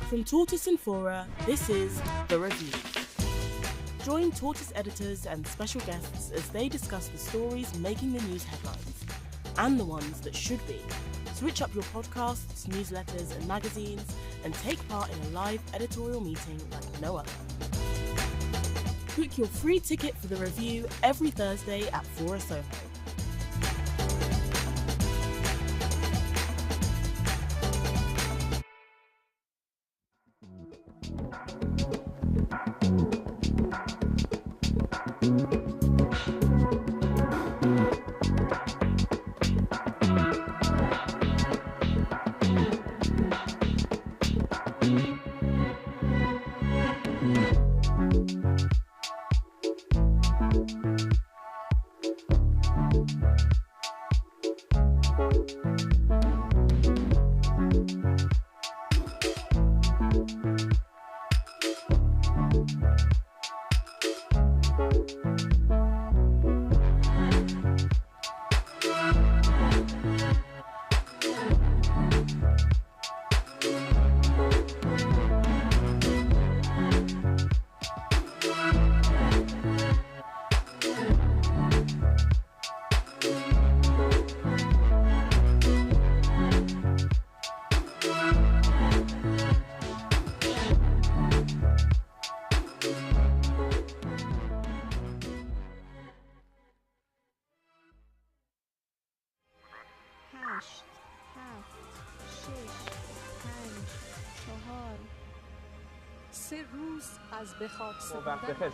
From Tortoise and Fora, this is The Review. Join Tortoise editors and special guests as they discuss the stories making the news headlines and the ones that should be. Switch up your podcasts, newsletters and magazines and take part in a live editorial meeting like no other. Book your free ticket for The Review every Thursday at Fora Soho.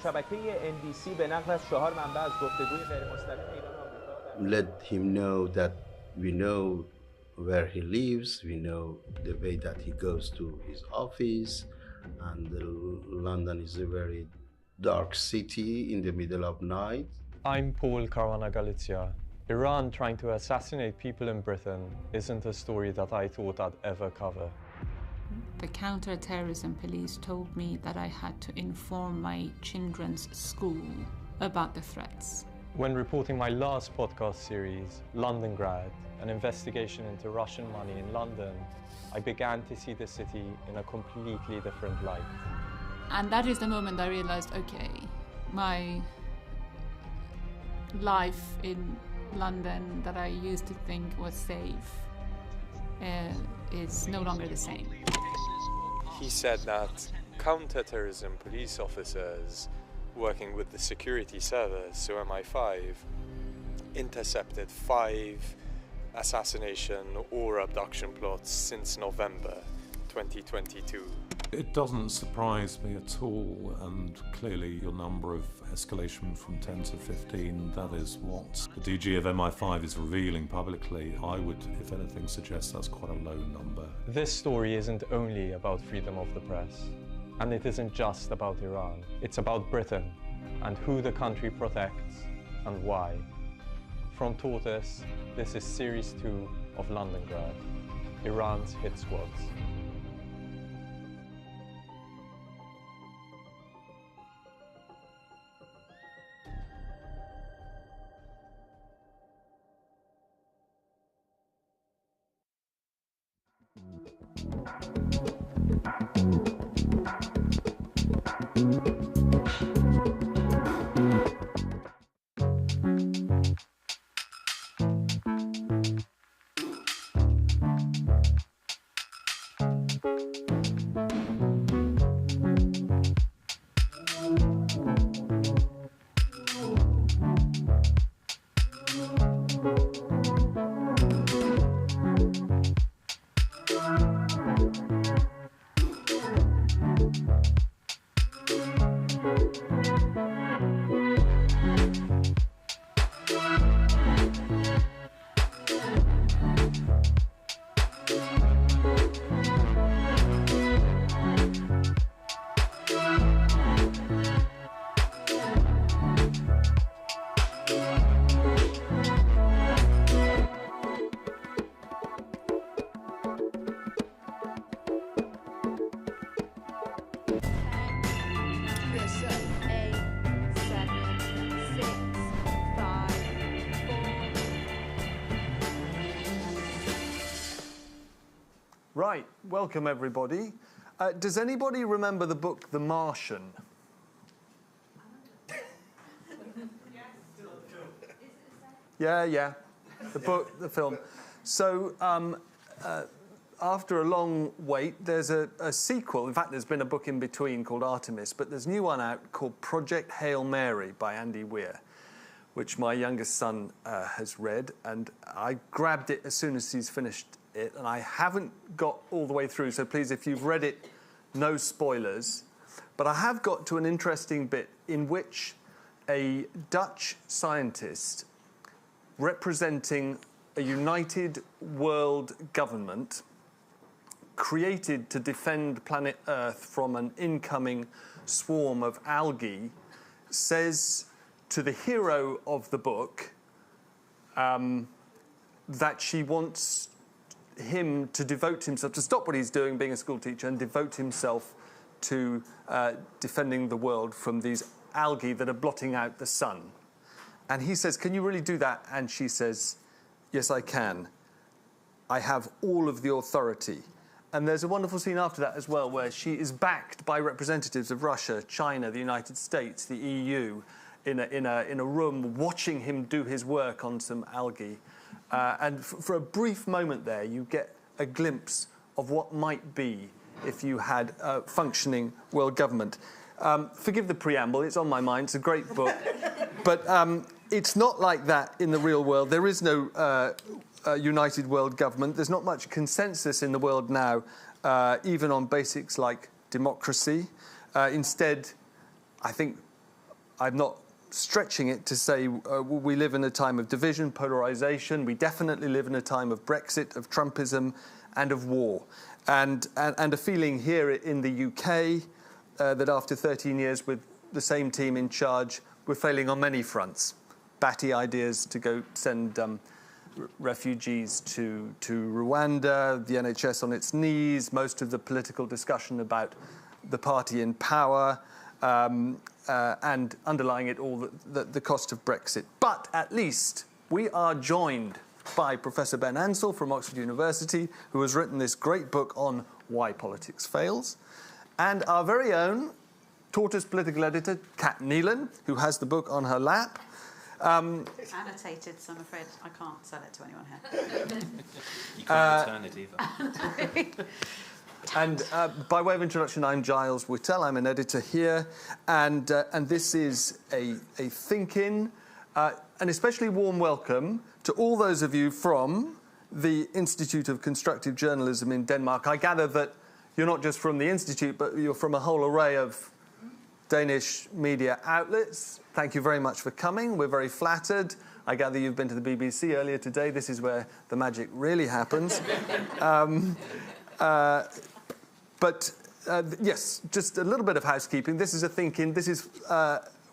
شبکه NBC به نقل از 4 منبع از گفتگوی غیر مستقیم ایران آمریکا Let him know that we know where he lives, we know the way that he goes to his office, and London is a very dark city in the middle of night. I'm Paul Caruana Galizia. Iran trying to assassinate people in Britain isn't a story that I thought I'd ever cover. The counter-terrorism police told me that I had to inform my children's school about the threats. When reporting my last podcast series, Londongrad, an investigation into Russian money in London, I began to see the city in a completely different light. And that is the moment I realized, okay, my life in London that I used to think was safe is no longer the same. He said that counter-terrorism police officers working with the security service, so MI5, intercepted 5 assassination or abduction plots since November 2022. It doesn't surprise me at all, and clearly your number of escalation from 10 to 15, that is what the DG of MI5 is revealing publicly. I would, if anything, suggest that's quite a low number. This story isn't only about freedom of the press, and it isn't just about Iran. It's about Britain and who the country protects and why. From Tortoise, this is Series 2 of Londongrad, Iran's hit squads. Right, welcome everybody. Does anybody remember the book The Martian? Yeah. The book, the film. So after a long wait, there's a sequel. In fact, there's been a book in between called Artemis, but there's a new one out called Project Hail Mary by Andy Weir, which my youngest son has read, and I grabbed it as soon as he's finished it, and I haven't got all the way through, so please, if you've read it, no spoilers. But I have got to an interesting bit in which a Dutch scientist representing a united world government created to defend planet Earth from an incoming swarm of algae says to the hero of the book that she wants him to devote himself, to stop what he's doing, being a school teacher, and devote himself to defending the world from these algae that are blotting out the sun. And he says, "Can you really do that?" And she says, "Yes, I can. I have all of the authority." And there's a wonderful scene after that as well, where she is backed by representatives of Russia, China, the United States, the EU, in a room watching him do his work on some algae. And for a brief moment there, you get a glimpse of what might be if you had a functioning world government. Forgive the preamble, it's on my mind, it's a great book. But it's not like that in the real world. There is no united world government. There's not much consensus in the world now, even on basics like democracy. Instead, I think I'm not stretching it to say we live in a time of division, polarization. We definitely live in a time of Brexit, of Trumpism, and of war. And a feeling here in the UK that after 13 years with the same team in charge, we're failing on many fronts. Batty ideas to go send refugees to Rwanda, the NHS on its knees, most of the political discussion about the party in power, and underlying it all, the cost of Brexit. But at least we are joined by Professor Ben Ansell from Oxford University, who has written this great book on why politics fails, and our very own Tortoise political editor, Cat Neilan, who has the book on her lap. Annotated, so I'm afraid I can't sell it to anyone here. You can't return it either. And by way of introduction, I'm Giles Whittle. I'm an editor here, and this is a ThinkIn, an especially warm welcome to all those of you from the Institute of Constructive Journalism in Denmark. I gather that you're not just from the Institute, but you're from a whole array of Danish media outlets. Thank you very much for coming. We're very flattered. I gather you've been to the BBC earlier today. This is where the magic really happens. Yes, just a little bit of housekeeping. This is a ThinkIn. This is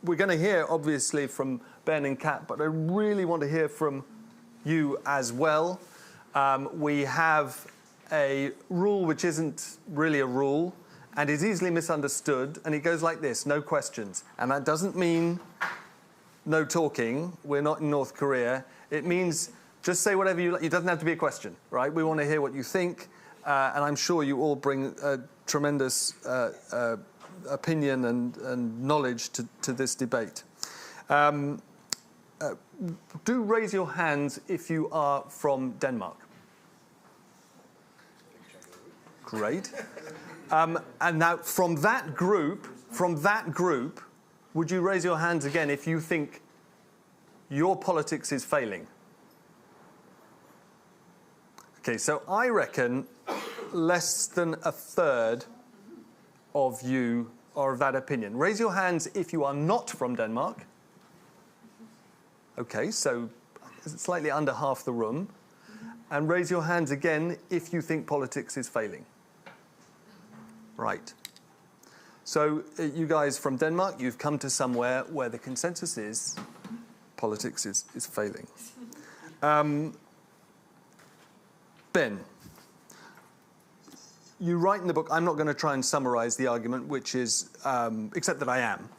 we're going to hear, obviously, from Ben and Kat, but I really want to hear from you as well. We have a rule which isn't really a rule and is easily misunderstood, and it goes like this: no questions. And that doesn't mean no talking. We're not in North Korea. It means just say whatever you like. It doesn't have to be a question, right? We want to hear what you think, and I'm sure you all bring a tremendous opinion and knowledge to this debate. Do raise your hands if you are from Denmark. Great. And now, from that group, would you raise your hands again if you think your politics is failing? Okay, so I reckon less than a third of you are of that opinion. Raise your hands if you are not from Denmark. Okay, so slightly under half the room. And raise your hands again if you think politics is failing. Right. So you guys from Denmark, you've come to somewhere where the consensus is politics is failing. Ben, you write in the book, I'm not going to try and summarize the argument, which is, except that I am,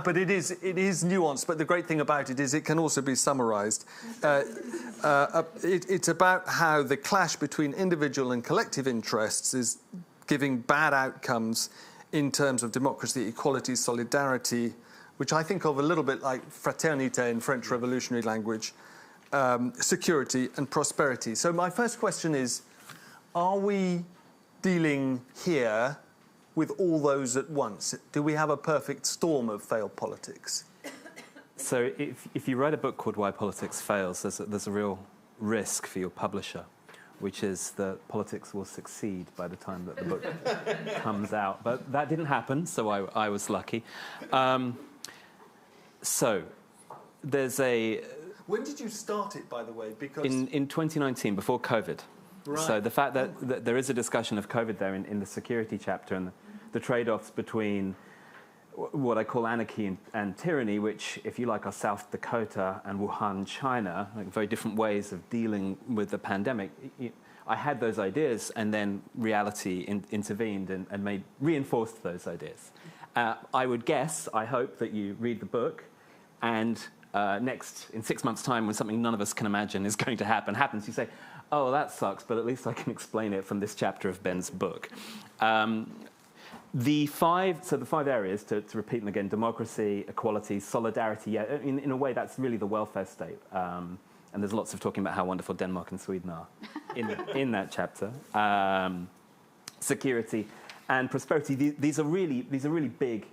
But it is nuanced. But the great thing about it is it can also be summarised. It's about how the clash between individual and collective interests is giving bad outcomes in terms of democracy, equality, solidarity, which I think of a little bit like fraternité in French revolutionary language, security and prosperity. So my first question is, are we dealing here with all those at once? Do we have a perfect storm of failed politics? So if you write a book called Why Politics Fails, there's a real risk for your publisher, which is that politics will succeed by the time that the book comes out. But that didn't happen, so I was lucky. So there's a... When did you start it, by the way? Because in 2019, before COVID. Right. So the fact that there is a discussion of COVID there in the security chapter and the trade-offs between what I call anarchy and tyranny, which, if you like, are South Dakota and Wuhan, China, like very different ways of dealing with the pandemic. I had those ideas, and then reality intervened and reinforced those ideas. I would guess, I hope, that you read the book, and in 6 months' time, when something none of us can imagine is going to happens, you say, oh, that sucks, but at least I can explain it from this chapter of Ben's book. The five areas, to repeat them again: democracy, equality, solidarity. Yeah, in a way, that's really the welfare state. And there's lots of talking about how wonderful Denmark and Sweden are in that chapter. Security and prosperity. These are really big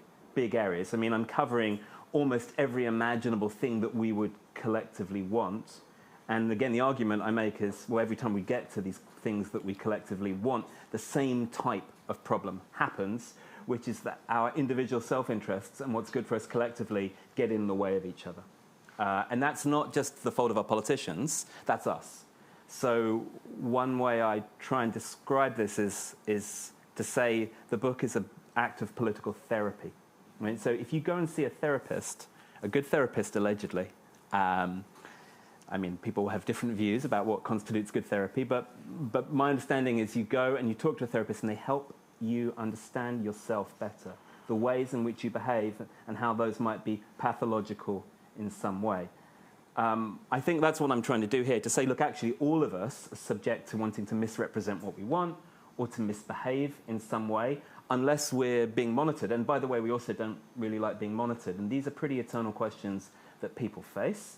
areas. I mean, I'm covering almost every imaginable thing that we would collectively want. And again, the argument I make is, well, every time we get to these things that we collectively want, the same type of problem happens, which is that our individual self-interests and what's good for us collectively get in the way of each other. And that's not just the fault of our politicians, that's us. So one way I try and describe this is to say the book is an act of political therapy. Right? So if you go and see a therapist, a good therapist allegedly, I mean, people have different views about what constitutes good therapy, but my understanding is you go and you talk to a therapist and they help you understand yourself better, the ways in which you behave and how those might be pathological in some way. I think that's what I'm trying to do here, to say, look, actually, all of us are subject to wanting to misrepresent what we want or to misbehave in some way, unless we're being monitored. And by the way, we also don't really like being monitored. And these are pretty eternal questions that people face.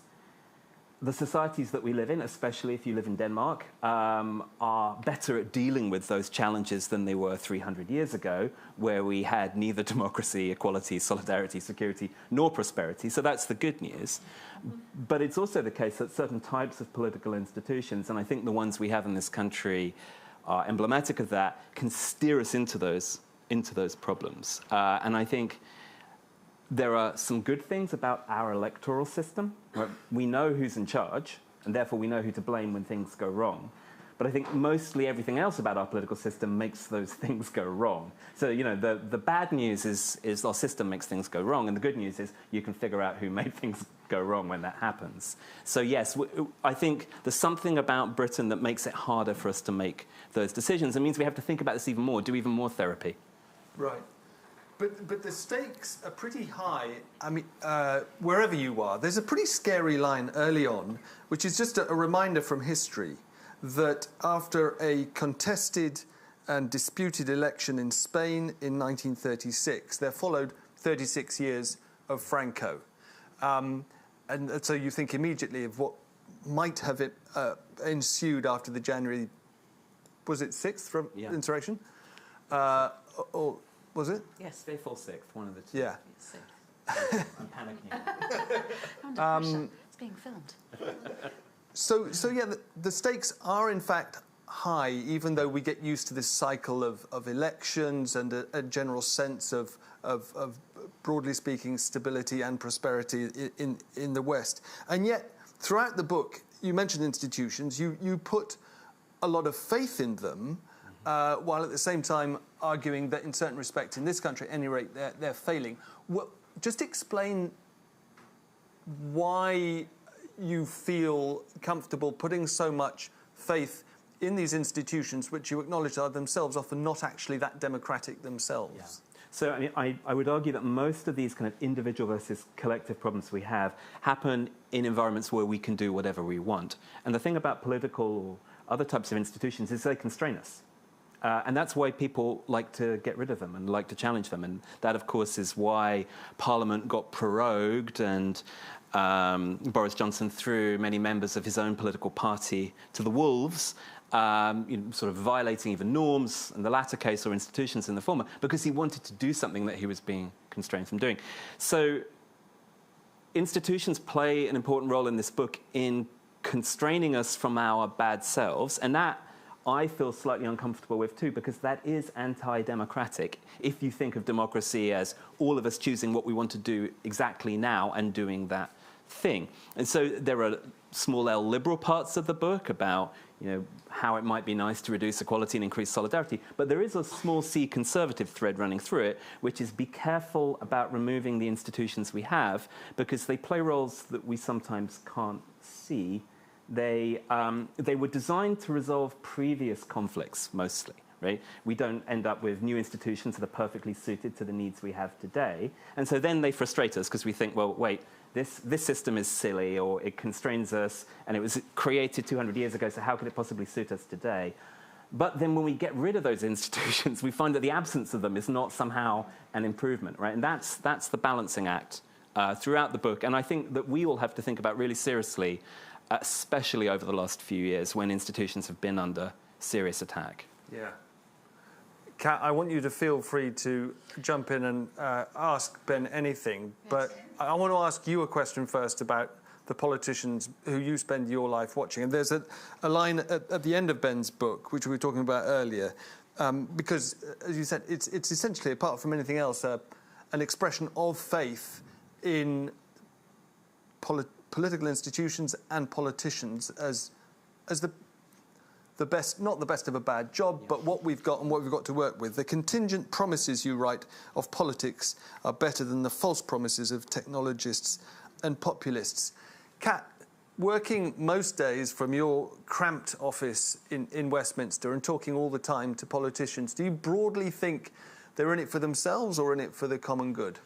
The societies that we live in, especially if you live in Denmark, are better at dealing with those challenges than they were 300 years ago, where we had neither democracy, equality, solidarity, security, nor prosperity. So that's the good news. But it's also the case that certain types of political institutions, and I think the ones we have in this country are emblematic of that, can steer us into those problems. And I think there are some good things about our electoral system. Right? We know who's in charge, and therefore we know who to blame when things go wrong. But I think mostly everything else about our political system makes those things go wrong. So, you know, the bad news is our system makes things go wrong, and the good news is you can figure out who made things go wrong when that happens. So, yes, I think there's something about Britain that makes it harder for us to make those decisions. It means we have to think about this even more, do even more therapy. Right. But the stakes are pretty high. I mean, wherever you are, there's a pretty scary line early on, which is just a reminder from history that after a contested and disputed election in Spain in 1936, there followed 36 years of Franco. And so you think immediately of what might have ensued after the January, was it 6th insurrection? Or was it? Yes. 5th or 6th, one of the two. Yeah. I'm panicking. Under pressure. It's being filmed. So yeah, the stakes are in fact high, even though we get used to this cycle of elections and a general sense of broadly speaking, stability and prosperity in the West. And yet, throughout the book, you mentioned institutions, you put a lot of faith in them, while at the same time arguing that in certain respects, in this country at any rate, they're failing. Well, just explain why you feel comfortable putting so much faith in these institutions, which you acknowledge are themselves often not actually that democratic themselves. Yeah. So I mean, I would argue that most of these kind of individual versus collective problems we have happen in environments where we can do whatever we want. And the thing about political or other types of institutions is they constrain us. And that's why people like to get rid of them and like to challenge them. And that, of course, is why Parliament got prorogued and Boris Johnson threw many members of his own political party to the wolves, sort of violating even norms in the latter case or institutions in the former, because he wanted to do something that he was being constrained from doing. So institutions play an important role in this book in constraining us from our bad selves, and that I feel slightly uncomfortable with too, because that is anti-democratic if you think of democracy as all of us choosing what we want to do exactly now and doing that thing. And so there are small L liberal parts of the book about how it might be nice to reduce equality and increase solidarity, but there is a small c conservative thread running through it, which is be careful about removing the institutions we have, because they play roles that we sometimes can't see. They were designed to resolve previous conflicts, mostly, right? We don't end up with new institutions that are perfectly suited to the needs we have today. And so then they frustrate us because we think, well, wait, this system is silly, or it constrains us, and it was created 200 years ago, so how could it possibly suit us today? But then when we get rid of those institutions, we find that the absence of them is not somehow an improvement, right? And that's the balancing act throughout the book. And I think that we all have to think about really seriously, especially over the last few years when institutions have been under serious attack. Yeah. Cat, I want you to feel free to jump in and ask Ben anything, but I want to ask you a question first about the politicians who you spend your life watching. And there's a line at the end of Ben's book, which we were talking about earlier, because, as you said, it's essentially, apart from anything else, an expression of faith in political institutions and politicians as the best, not the best of a bad job, but what we've got and what we've got to work with. The contingent promises, you write, of politics are better than the false promises of technologists and populists. Cat, working most days from your cramped office in Westminster and talking all the time to politicians, do you broadly think they're in it for themselves or in it for the common good?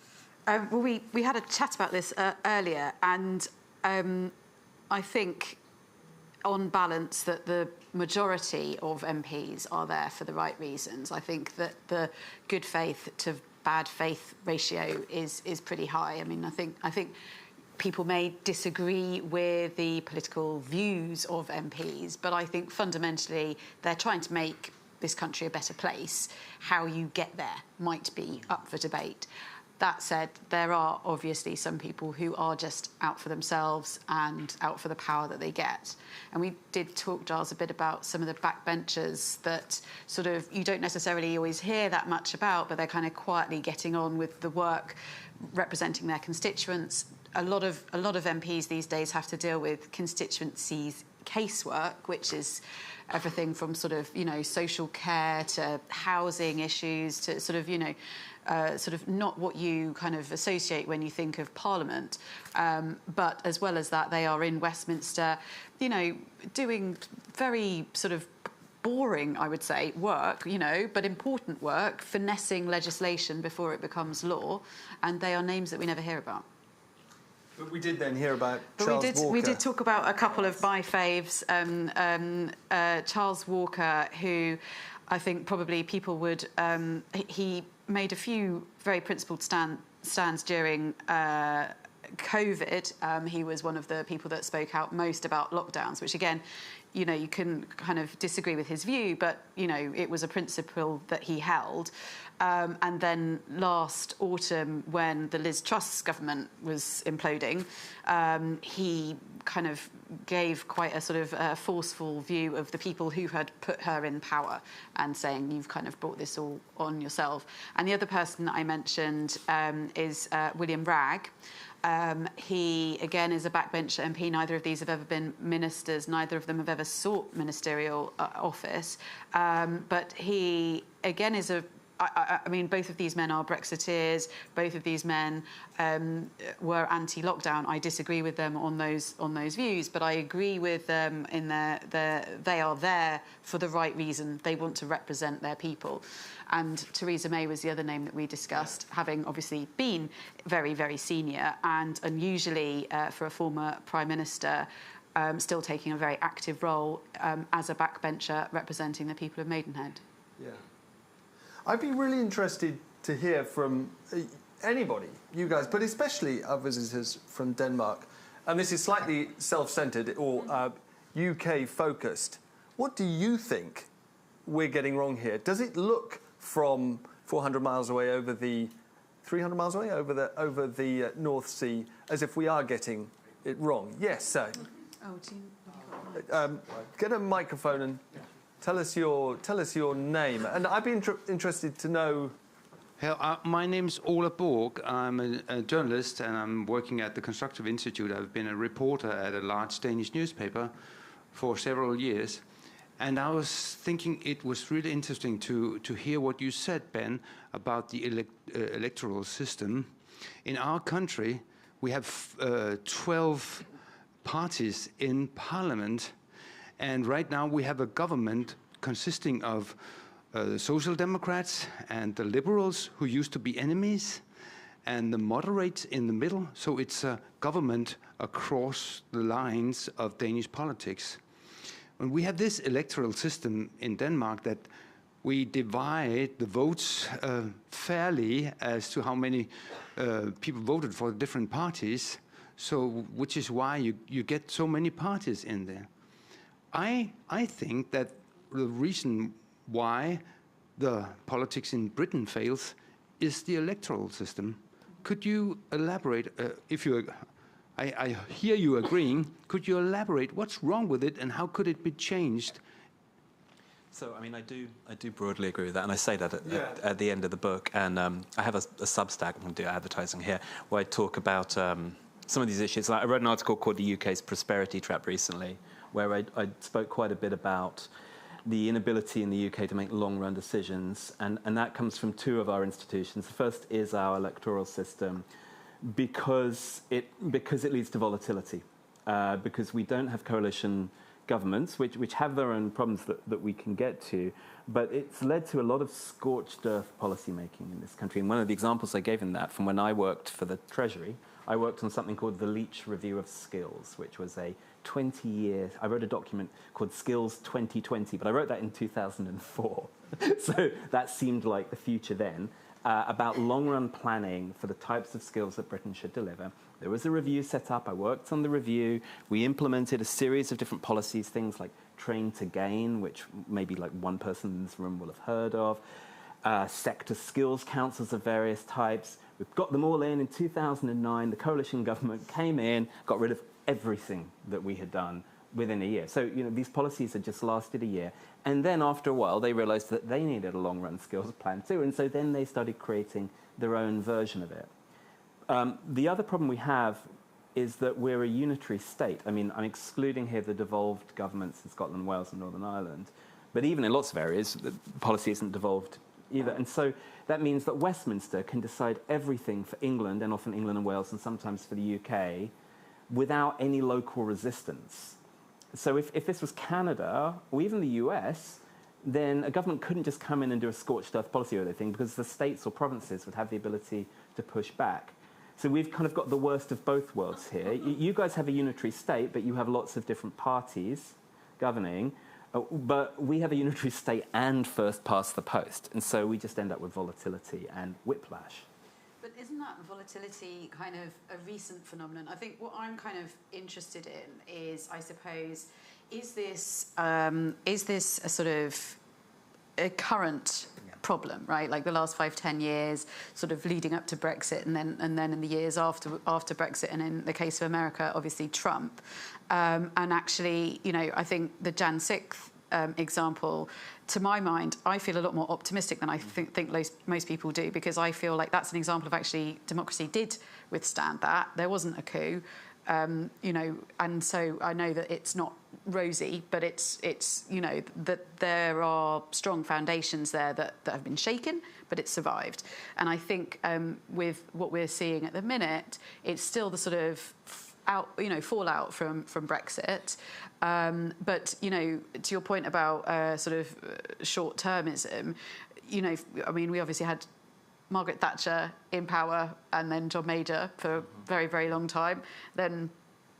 Well, we had a chat about this earlier, and I think, on balance, that the majority of MPs are there for the right reasons. I think that the good faith to bad faith ratio is pretty high. I mean, I think people may disagree with the political views of MPs, but I think fundamentally they're trying to make this country a better place. How you get there might be up for debate. That said, there are obviously some people who are just out for themselves and out for the power that they get. And we did talk, Giles, a bit about some of the backbenchers that sort of you don't necessarily always hear that much about, but they're kind of quietly getting on with the work, representing their constituents. A lot of MPs these days have to deal with constituencies casework, which is everything from sort of, social care to housing issues to sort of, sort of not what you kind of associate when you think of Parliament. But as well as that, they are in Westminster, doing very sort of boring, I would say, work, but important work, finessing legislation before it becomes law. And they are names that we never hear about. But we did then hear about Charles Walker. We did talk about a couple of my faves. Charles Walker, who I think probably people would... he made a few very principled stands during COVID. He was one of the people that spoke out most about lockdowns, which, again, you can kind of disagree with his view, but, it was a principle that he held. And then last autumn, when the Liz Truss government was imploding, he kind of gave quite a sort of forceful view of the people who had put her in power and saying, you've kind of brought this all on yourself. And the other person that I mentioned is William Bragg. He, again, is a backbencher MP. Neither of these have ever been ministers. Neither of them have ever sought ministerial office. But he, again, is a I mean, both of these men are Brexiteers. Both of these men were anti-lockdown. I disagree with them on those views, but I agree with them in they are there for the right reason. They want to represent their people. And Theresa May was the other name that we discussed, having obviously been very, very senior and unusually for a former Prime Minister, still taking a very active role as a backbencher representing the people of Maidenhead. Yeah. I'd be really interested to hear from anybody, you guys, but especially our visitors from Denmark. And this is slightly self-centred or UK-focused. What do you think we're getting wrong here? Does it look from 400 miles away over the 300 miles away over the North Sea as if we are getting it wrong? Yes, sir. Oh, do you get a microphone and tell us your name. And I'd be interested to know. My name's Ola Borg. I'm a journalist and I'm working at the Constructive Institute. I've been a reporter at a large Danish newspaper for several years. And I was thinking it was really interesting to hear what you said, Ben, about the electoral system. In our country, we have 12 parties in parliament. And right now we have a government consisting of the Social Democrats and the Liberals, who used to be enemies, and the moderates in the middle. So it's a government across the lines of Danish politics. When we have this electoral system in Denmark that we divide the votes fairly as to how many people voted for different parties, so which is why you get so many parties in there. I think that the reason why the politics in Britain fails is the electoral system. Could you elaborate, I hear you agreeing, could you elaborate what's wrong with it and how could it be changed? So, I mean, I do broadly agree with that, and I say that at the end of the book. And I have a Substack, I'm going to do advertising here, where I talk about some of these issues. Like, I wrote an article called The UK's Prosperity Trap recently, where I spoke quite a bit about the inability in the UK to make long-run decisions, and that comes from two of our institutions. The first is our electoral system, because it leads to volatility, because we don't have coalition governments, which have their own problems that we can get to, but it's led to a lot of scorched earth policy making in this country. And one of the examples I gave in that, from when I worked for the Treasury, I worked on something called the Leach Review of Skills, which was a 20-year... I wrote a document called Skills 2020, but I wrote that in 2004. So that seemed like the future then, about long-run planning for the types of skills that Britain should deliver. There was a review set up. I worked on the review. We implemented a series of different policies, things like Train to Gain, which maybe like one person in this room will have heard of, sector skills councils of various types. We've got them all in 2009. The coalition government came in, got rid of everything that we had done within a year. So, you know, these policies had just lasted a year. And then after a while, they realized that they needed a long-run skills plan too. And so then they started creating their own version of it. The other problem we have is that we're a unitary state. I mean, I'm excluding here the devolved governments in Scotland, Wales, and Northern Ireland. But even in lots of areas, the policy isn't devolved either. And so that means that Westminster can decide everything for England, and often England and Wales, and sometimes for the UK, without any local resistance. So if this was Canada, or even the US, then a government couldn't just come in and do a scorched earth policy or anything, because the states or provinces would have the ability to push back. So we've kind of got the worst of both worlds here. You guys have a unitary state, but you have lots of different parties governing. But we have a unitary state and first past the post. And so we just end up with volatility and whiplash. But isn't that volatility kind of a recent phenomenon? I think what I'm kind of interested in is, I suppose, is this a sort of a current problem, right? Like the last 5-10 years, sort of leading up to Brexit, and then in the years after Brexit, and in the case of America, obviously Trump. And actually, you know, I think the Jan 6th example, to my mind, I feel a lot more optimistic than I think most people do, because I feel like that's an example of actually democracy did withstand that. There wasn't a coup. You know, and so I know that it's not rosy, but it's you know, that there are strong foundations there that have been shaken, but it's survived. And I think with what we're seeing at the minute, it's still the sort of fallout from Brexit. But, you know, to your point about sort of short-termism, you know, I mean, we obviously had Margaret Thatcher in power and then John Major for a very, very long time, then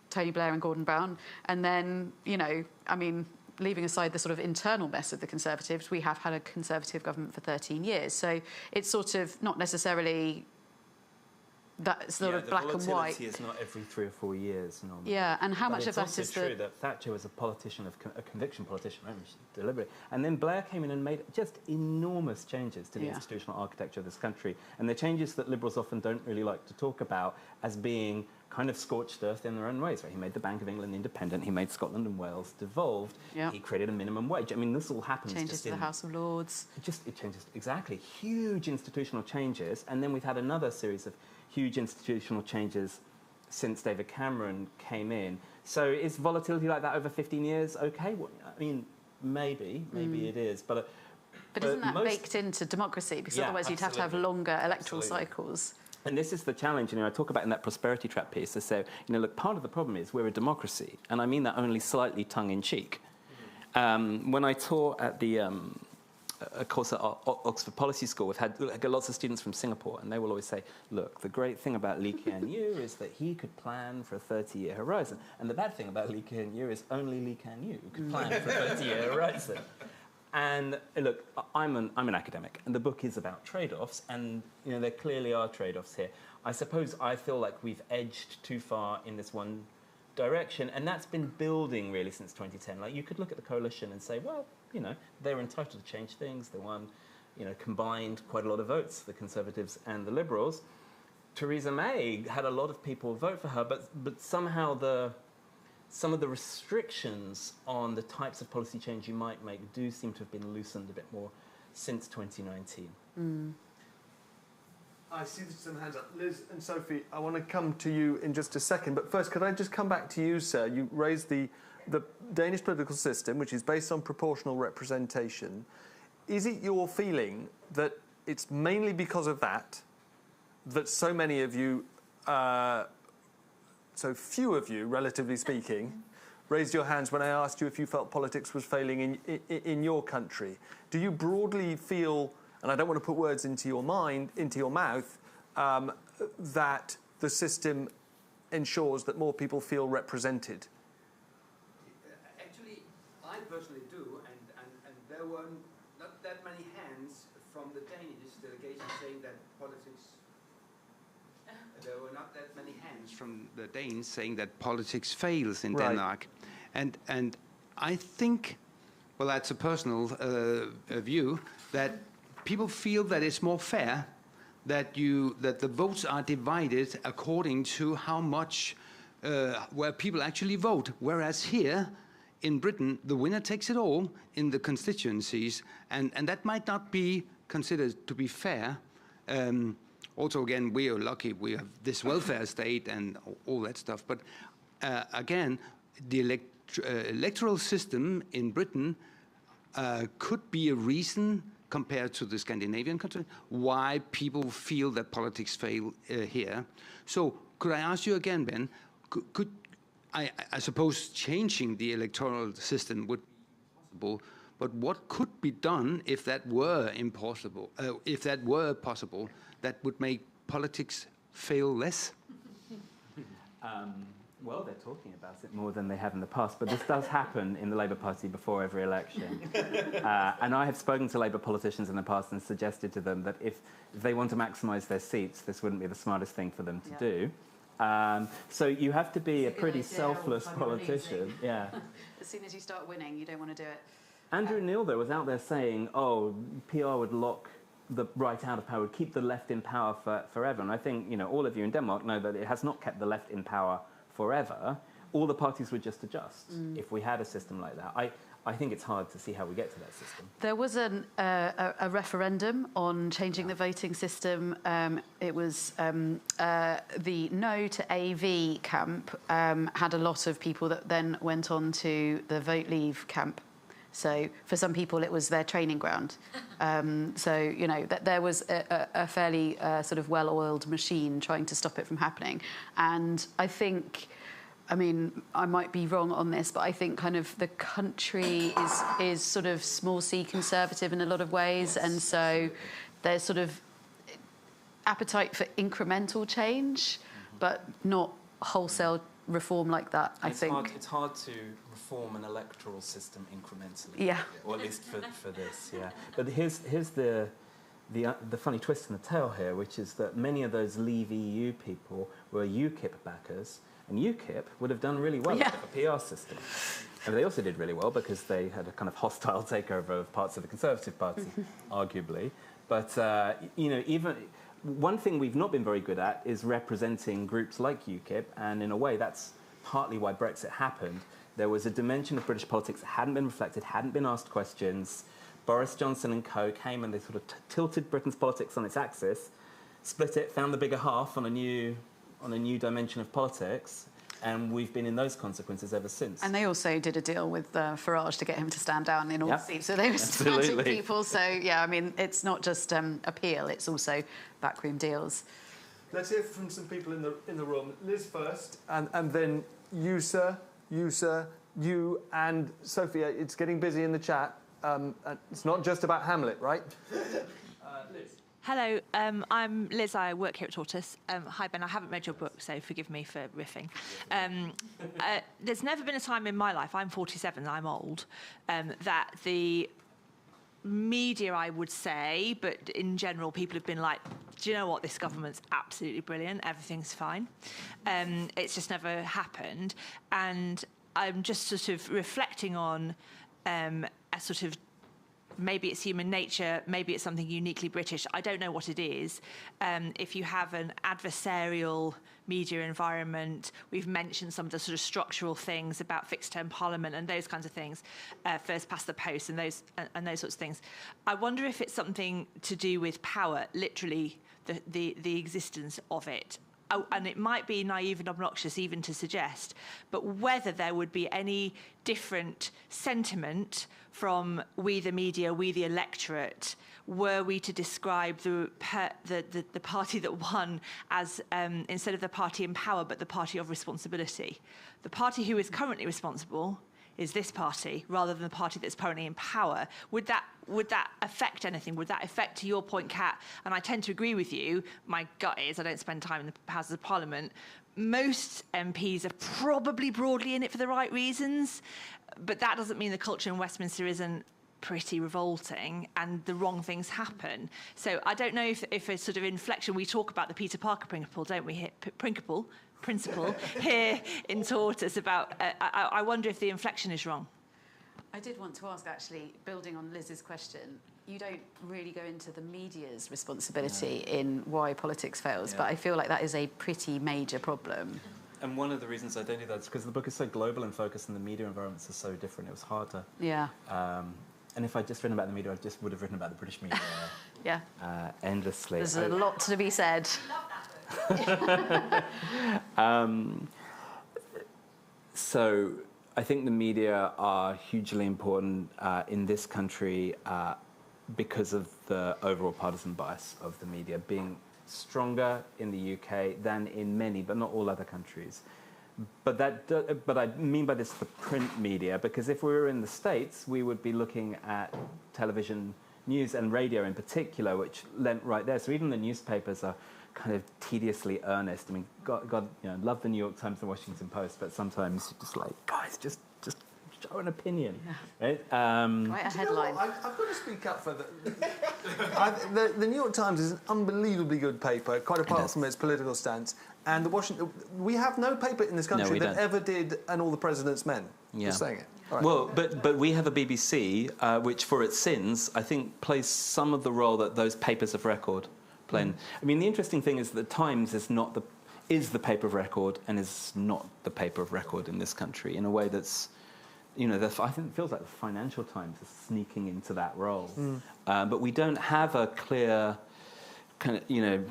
Tony Blair and Gordon Brown, and then, you know, I mean, leaving aside the sort of internal mess of the Conservatives, we have had a Conservative government for 13 years. So it's sort of not necessarily that sort of black and white. The volatility is not every 3 or 4 years normally. Yeah, and how much of that is it's true that Thatcher was a politician, a conviction politician, right? Deliberate. And then Blair came in and made just enormous changes to the institutional architecture of this country. And the changes that Liberals often don't really like to talk about as being kind of scorched earth in their own ways. Right? He made the Bank of England independent. He made Scotland and Wales devolved. Yep. He created a minimum wage. I mean, this all happens. Changes to the House of Lords. It changes, exactly. Huge institutional changes. And then we've had another series of huge institutional changes since David Cameron came in. So is volatility like that over 15 years okay? Well, I mean, maybe it is. But isn't that baked into democracy? Because otherwise you'd have to have longer electoral cycles. And this is the challenge, you know, I talk about in that prosperity trap piece. I say, you know, look, part of the problem is we're a democracy, and I mean that only slightly tongue-in-cheek. When I taught at the a course at Oxford Policy School, we've had lots of students from Singapore, and they will always say, look, the great thing about Lee Kuan Yew is that he could plan for a 30-year horizon, and the bad thing about Lee Kuan Yew is only Lee Kuan Yew could plan for a 30-year horizon. And look, I'm an academic, and the book is about trade-offs, and you know there clearly are trade-offs here. I suppose I feel like we've edged too far in this one direction, and that's been building really since 2010. Like you could look at the coalition and say, well, you know, they're entitled to change things. They won, you know, combined quite a lot of votes, the Conservatives and the Liberals. Theresa May had a lot of people vote for her, but somehow some of the restrictions on the types of policy change you might make do seem to have been loosened a bit more since 2019. I see some hands up. Liz and Sophie, I want to come to you in just a second, but first, could I just come back to you, sir? You raised the Danish political system, which is based on proportional representation. Is it your feeling that it's mainly because of that so many of you, so few of you, relatively speaking, raised your hands when I asked you if you felt politics was failing in your country? Do you broadly feel, and I don't want to put words into your mouth, that the system ensures that more people feel represented? Actually, I personally do, and there were not that many hands from the Danish delegation saying that politics. There were not that many hands from the Danes saying that politics fails in Denmark, and I think, well, that's a personal view, that people feel that it's more fair that the votes are divided according to how much where people actually vote, whereas here in Britain the winner takes it all in the constituencies, and that might not be considered to be fair. Also, again, we are lucky we have this welfare state and all that stuff. But again, the electoral system in Britain could be a reason, compared to the Scandinavian country, why people feel that politics fail here. So could I ask you again, Ben, could I suppose changing the electoral system would be possible, but what could be done if that were impossible, if that were possible, that would make politics fail less? Well, they're talking about it more than they have in the past, but this does happen in the Labour Party before every election. And I have spoken to Labour politicians in the past and suggested to them that if they want to maximise their seats, this wouldn't be the smartest thing for them to do. So you have to be a pretty selfless politician. Yeah. As soon as you start winning, you don't want to do it. Andrew Neil, though, was out there saying, oh, PR would lock the right out of power, would keep the left in power forever. And I think, you know, all of you in Denmark know that it has not kept the left in power forever. all the parties would just adjust if we had a system like that. I think it's hard to see how we get to that system. There was a referendum on changing the voting system. It was the no to AV camp had a lot of people that then went on to the vote leave camp. So for some people, it was their training ground. So, you know, there was a fairly sort of well-oiled machine trying to stop it from happening. And I think, I mean, I might be wrong on this, but I think kind of the country is sort of small c conservative in a lot of ways. Yes. And so there's sort of appetite for incremental change, but not wholesale reform like that, I think. It's hard to reform an electoral system incrementally. Yeah. Or at least for this, yeah. But here's the funny twist in the tale here, which is that many of those Leave EU people were UKIP backers, and UKIP would have done really well with a PR system. And they also did really well because they had a kind of hostile takeover of parts of the Conservative Party, arguably. But, you know, even one thing we've not been very good at is representing groups like UKIP, and in a way that's partly why Brexit happened. There was a dimension of British politics that hadn't been reflected, hadn't been asked questions. Boris Johnson and co came and they sort of tilted Britain's politics on its axis, split it, found the bigger half on a new dimension of politics, and we've been in those consequences ever since. And they also did a deal with Farage to get him to stand down in all seats. So they were supporting people. So, yeah, I mean, it's not just appeal, it's also backroom deals. Let's hear from some people in the room. Liz first, and then you, sir, you and Sophia. It's getting busy in the chat. It's not just about Hamlet, right? Liz. Hello, I'm Liz. I work here at Tortoise. Hi, Ben. I haven't read your book, so forgive me for riffing. There's never been a time in my life, I'm 47, I'm old, that the media, I would say, but in general, people have been like, do you know what, this government's absolutely brilliant, everything's fine. It's just never happened. And I'm just sort of reflecting on a sort of, maybe it's human nature, maybe it's something uniquely British, I don't know what it is. If you have an adversarial media environment, we've mentioned some of the sort of structural things about fixed-term parliament and those kinds of things, first past the post and those sorts of things. I wonder if it's something to do with power, literally the existence of it. Oh, and it might be naive and obnoxious even to suggest, but whether there would be any different sentiment from we the media, we the electorate, were we to describe the party that won as, instead of the party in power, but the party of responsibility. The party who is currently responsible is this party, rather than the party that's currently in power. Would that affect anything? Would that affect, to your point, Cat, and I tend to agree with you, my gut is, I don't spend time in the Houses of Parliament, most MPs are probably broadly in it for the right reasons, but that doesn't mean the culture in Westminster isn't pretty revolting and the wrong things happen. So I don't know if a sort of inflection, we talk about the Peter Parker principle, don't we? Principle here in Tortoise about, I wonder if the inflection is wrong. I did want to ask, actually, building on Liz's question, you don't really go into the media's responsibility in why politics fails, but I feel like that is a pretty major problem. And one of the reasons I don't do that is because the book is so global and focused and the media environments are so different. It was hard to... Yeah. And if I'd just written about the media, I just would have written about the British media endlessly. There's a lot to be said. So I think the media are hugely important in this country because of the overall partisan bias of the media being stronger in the UK than in many, but not all other countries. But I mean by this the print media, because if we were in the States, we would be looking at television news and radio in particular, which lent right there. So even the newspapers are kind of tediously earnest. I mean, God, you know, love the New York Times and the Washington Post, but sometimes you're just like, guys, just show an opinion. Right? Write a headline. I've got to speak up for the New York Times is an unbelievably good paper, quite apart from its political stance. And the Washington, we have no paper in this country that ever did "And All the President's Men." Yeah. Just saying it. Right. Well, but we have a BBC which, for its sins, I think plays some of the role that those papers of record play. I mean, the interesting thing is that the Times is not is the paper of record and is not the paper of record in this country in a way that's, I think it feels like the Financial Times is sneaking into that role. But we don't have a clear kind of,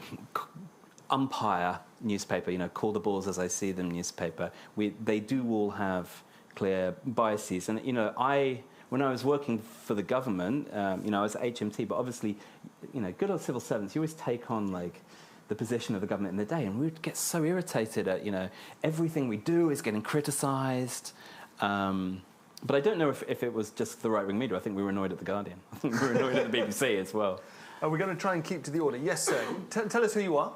umpire newspaper, call the balls as I see them newspaper. They do all have clear biases. And, when I was working for the government, I was at HMT, but obviously, good old civil servants, you always take on, like, the position of the government in the day, and we would get so irritated at, everything we do is getting criticised. But I don't know if it was just the right-wing media. I think we were annoyed at The Guardian. I think we were annoyed at the BBC as well. We're going to try and keep to the order. Yes, sir. Tell us who you are.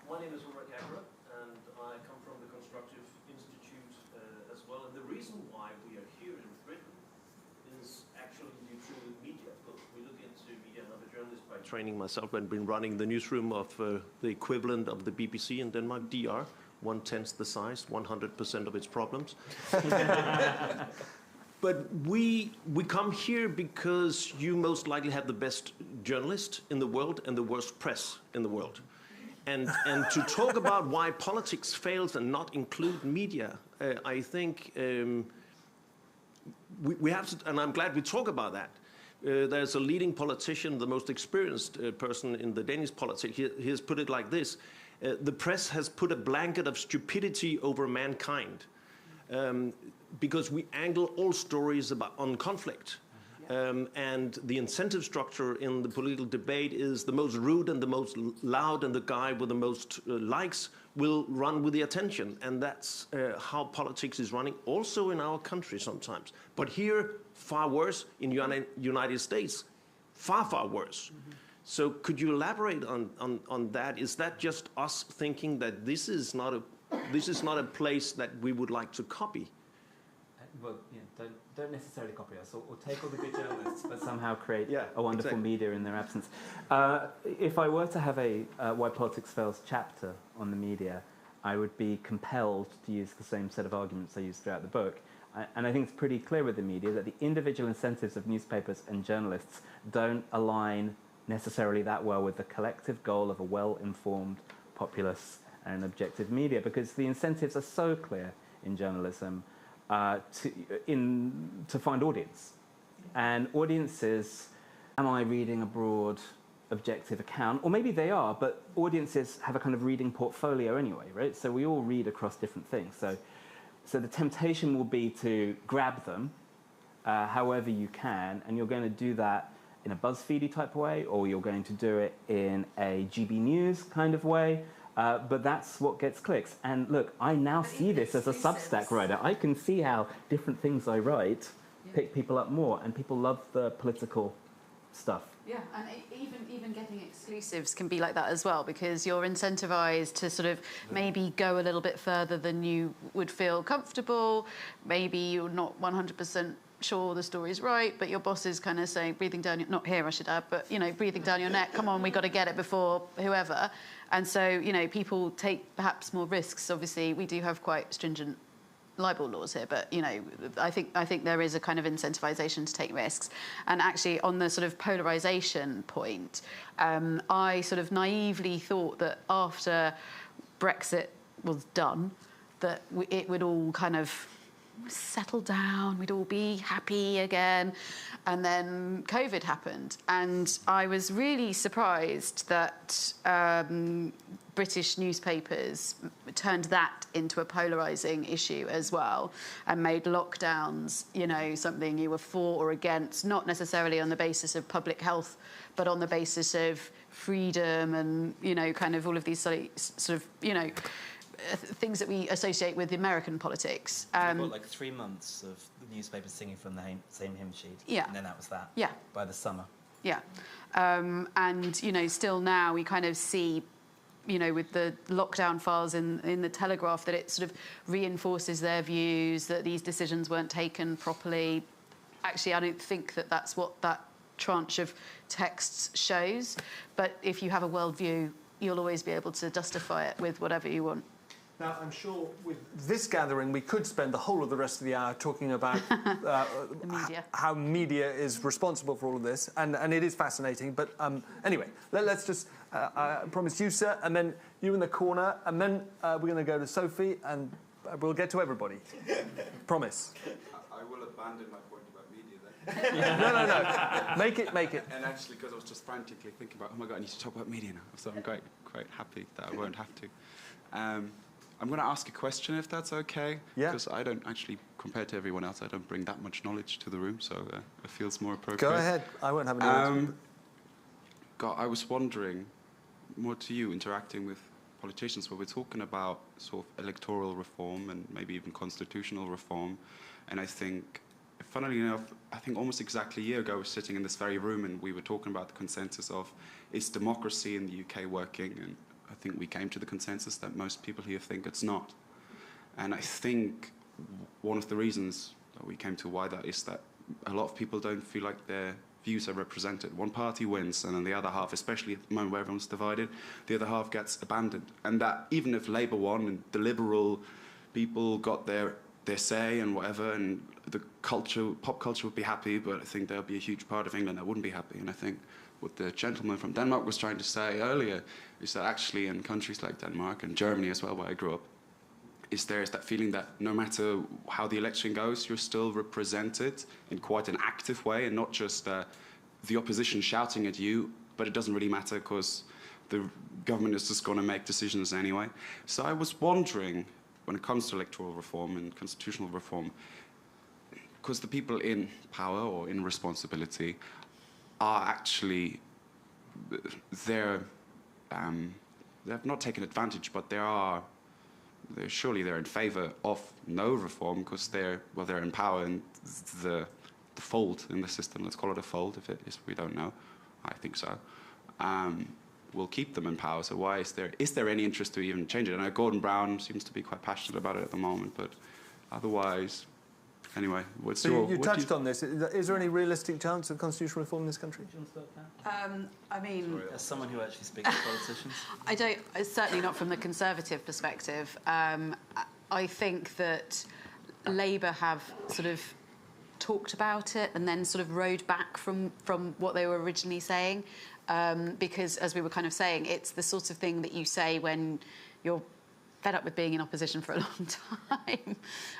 My name is Ulrich Agra, and I come from the Constructive Institute as well. And the reason why we are here in Britain is actually due to media. We look into media, and I'm a journalist by training myself. I've been running the newsroom of the equivalent of the BBC in Denmark, DR, 1/10 the size, 100% of its problems. But we come here because you most likely have the best journalist in the world and the worst press in the world. And to talk about why politics fails and not include media, I think we have to, and I'm glad we talk about that. There's a leading politician, the most experienced person in the Danish politics. He has put it like this: the press has put a blanket of stupidity over mankind. Because we angle all stories on conflict. And the incentive structure in the political debate is the most rude and the most loud, and the guy with the most likes will run with the attention. And that's how politics is running also in our country sometimes. But here, far worse. In United States, far, far worse. So could you elaborate on that? Is that just us thinking that this is not a place that we would like to copy? Well, don't necessarily copy us, or take all the good journalists, but somehow create a wonderful media in their absence. If I were to have a Why Politics Fails chapter on the media, I would be compelled to use the same set of arguments I used throughout the book. And I think it's pretty clear with the media that the individual incentives of newspapers and journalists don't align necessarily that well with the collective goal of a well-informed, populous and objective media, because the incentives are so clear in journalism to find audience. And audiences, am I reading a broad, objective account? Or maybe they are, but audiences have a kind of reading portfolio anyway, right? So we all read across different things. So the temptation will be to grab them however you can, and you're going to do that in a BuzzFeedy type way, or you're going to do it in a GB News kind of way. But that's what gets clicks. And look, I now see this as a Substack writer. I can see how different things I write pick people up more, and people love the political stuff. Yeah, and even getting exclusives can be like that as well, because you're incentivized to sort of maybe go a little bit further than you would feel comfortable. Maybe you're not 100% sure the story's right, but your boss is kind of saying, breathing down your, not here I should add, but breathing down your neck, come on, we got to get it before whoever. And so people take perhaps more risks. Obviously we do have quite stringent libel laws here, but I think there is a kind of incentivization to take risks. And actually on the sort of polarization point, I sort of naively thought that after Brexit was done, that it would all kind of settle down, we'd all be happy again. And then COVID happened, and I was really surprised that British newspapers turned that into a polarising issue as well, and made lockdowns, something you were for or against, not necessarily on the basis of public health, but on the basis of freedom and, kind of all of these sort of, things that we associate with American politics. We've got like 3 months of the newspapers singing from the same hymn sheet. Yeah. And then that was that. Yeah. By the summer. Yeah. And, still now we kind of see, with the lockdown files in the Telegraph, that it sort of reinforces their views that these decisions weren't taken properly. Actually, I don't think that that's what that tranche of texts shows. But if you have a worldview, you'll always be able to justify it with whatever you want. Now, I'm sure with this gathering, we could spend the whole of the rest of the hour talking about how media is responsible for all of this, and it is fascinating. But anyway, let's just promise you, sir, and then you in the corner, and then we're going to go to Sophie, and we'll get to everybody. Promise. I will abandon my point about media then. No. Make it. And actually, because I was just frantically thinking about, oh my God, I need to talk about media now. So I'm quite happy that I won't have to. I'm going to ask a question, if that's okay. Yeah. Because I don't actually, compared to everyone else, I don't bring that much knowledge to the room, so it feels more appropriate. Go ahead. I won't have any. God, I was wondering, more to you, interacting with politicians, where we're talking about sort of electoral reform and maybe even constitutional reform, and I think, funnily enough, I think almost exactly a year ago I was sitting in this very room and we were talking about the consensus of, is democracy in the UK working? And I think we came to the consensus that most people here think it's not. And I think one of the reasons that we came to why that is that a lot of people don't feel like their views are represented. One party wins, and then the other half, especially at the moment where everyone's divided, the other half gets abandoned. And that even if Labour won and the liberal people got their say and whatever, and the pop culture would be happy, but I think there'll be a huge part of England that wouldn't be happy. And I think what the gentleman from Denmark was trying to say earlier is that actually in countries like Denmark and Germany as well, where I grew up, there's that feeling that no matter how the election goes, you're still represented in quite an active way, and not just the opposition shouting at you, but it doesn't really matter because the government is just going to make decisions anyway. So I was wondering, when it comes to electoral reform and constitutional reform, because the people in power or in responsibility are actually, they've not taken advantage, but surely they're in favour of no reform because they're in power, and the fold in the system, let's call it a fold if it is, we don't know, I think so, will keep them in power. So why is there any interest to even change it? And Gordon Brown seems to be quite passionate about it at the moment, but otherwise, anyway, what's so you touched on this. Is there any realistic chance of constitutional reform in this country? I mean, as someone who actually speaks to politicians, I don't. Certainly not from the Conservative perspective. I think that Labour have sort of talked about it and then sort of rode back from what they were originally saying, because as we were kind of saying, it's the sort of thing that you say when you're fed up with being in opposition for a long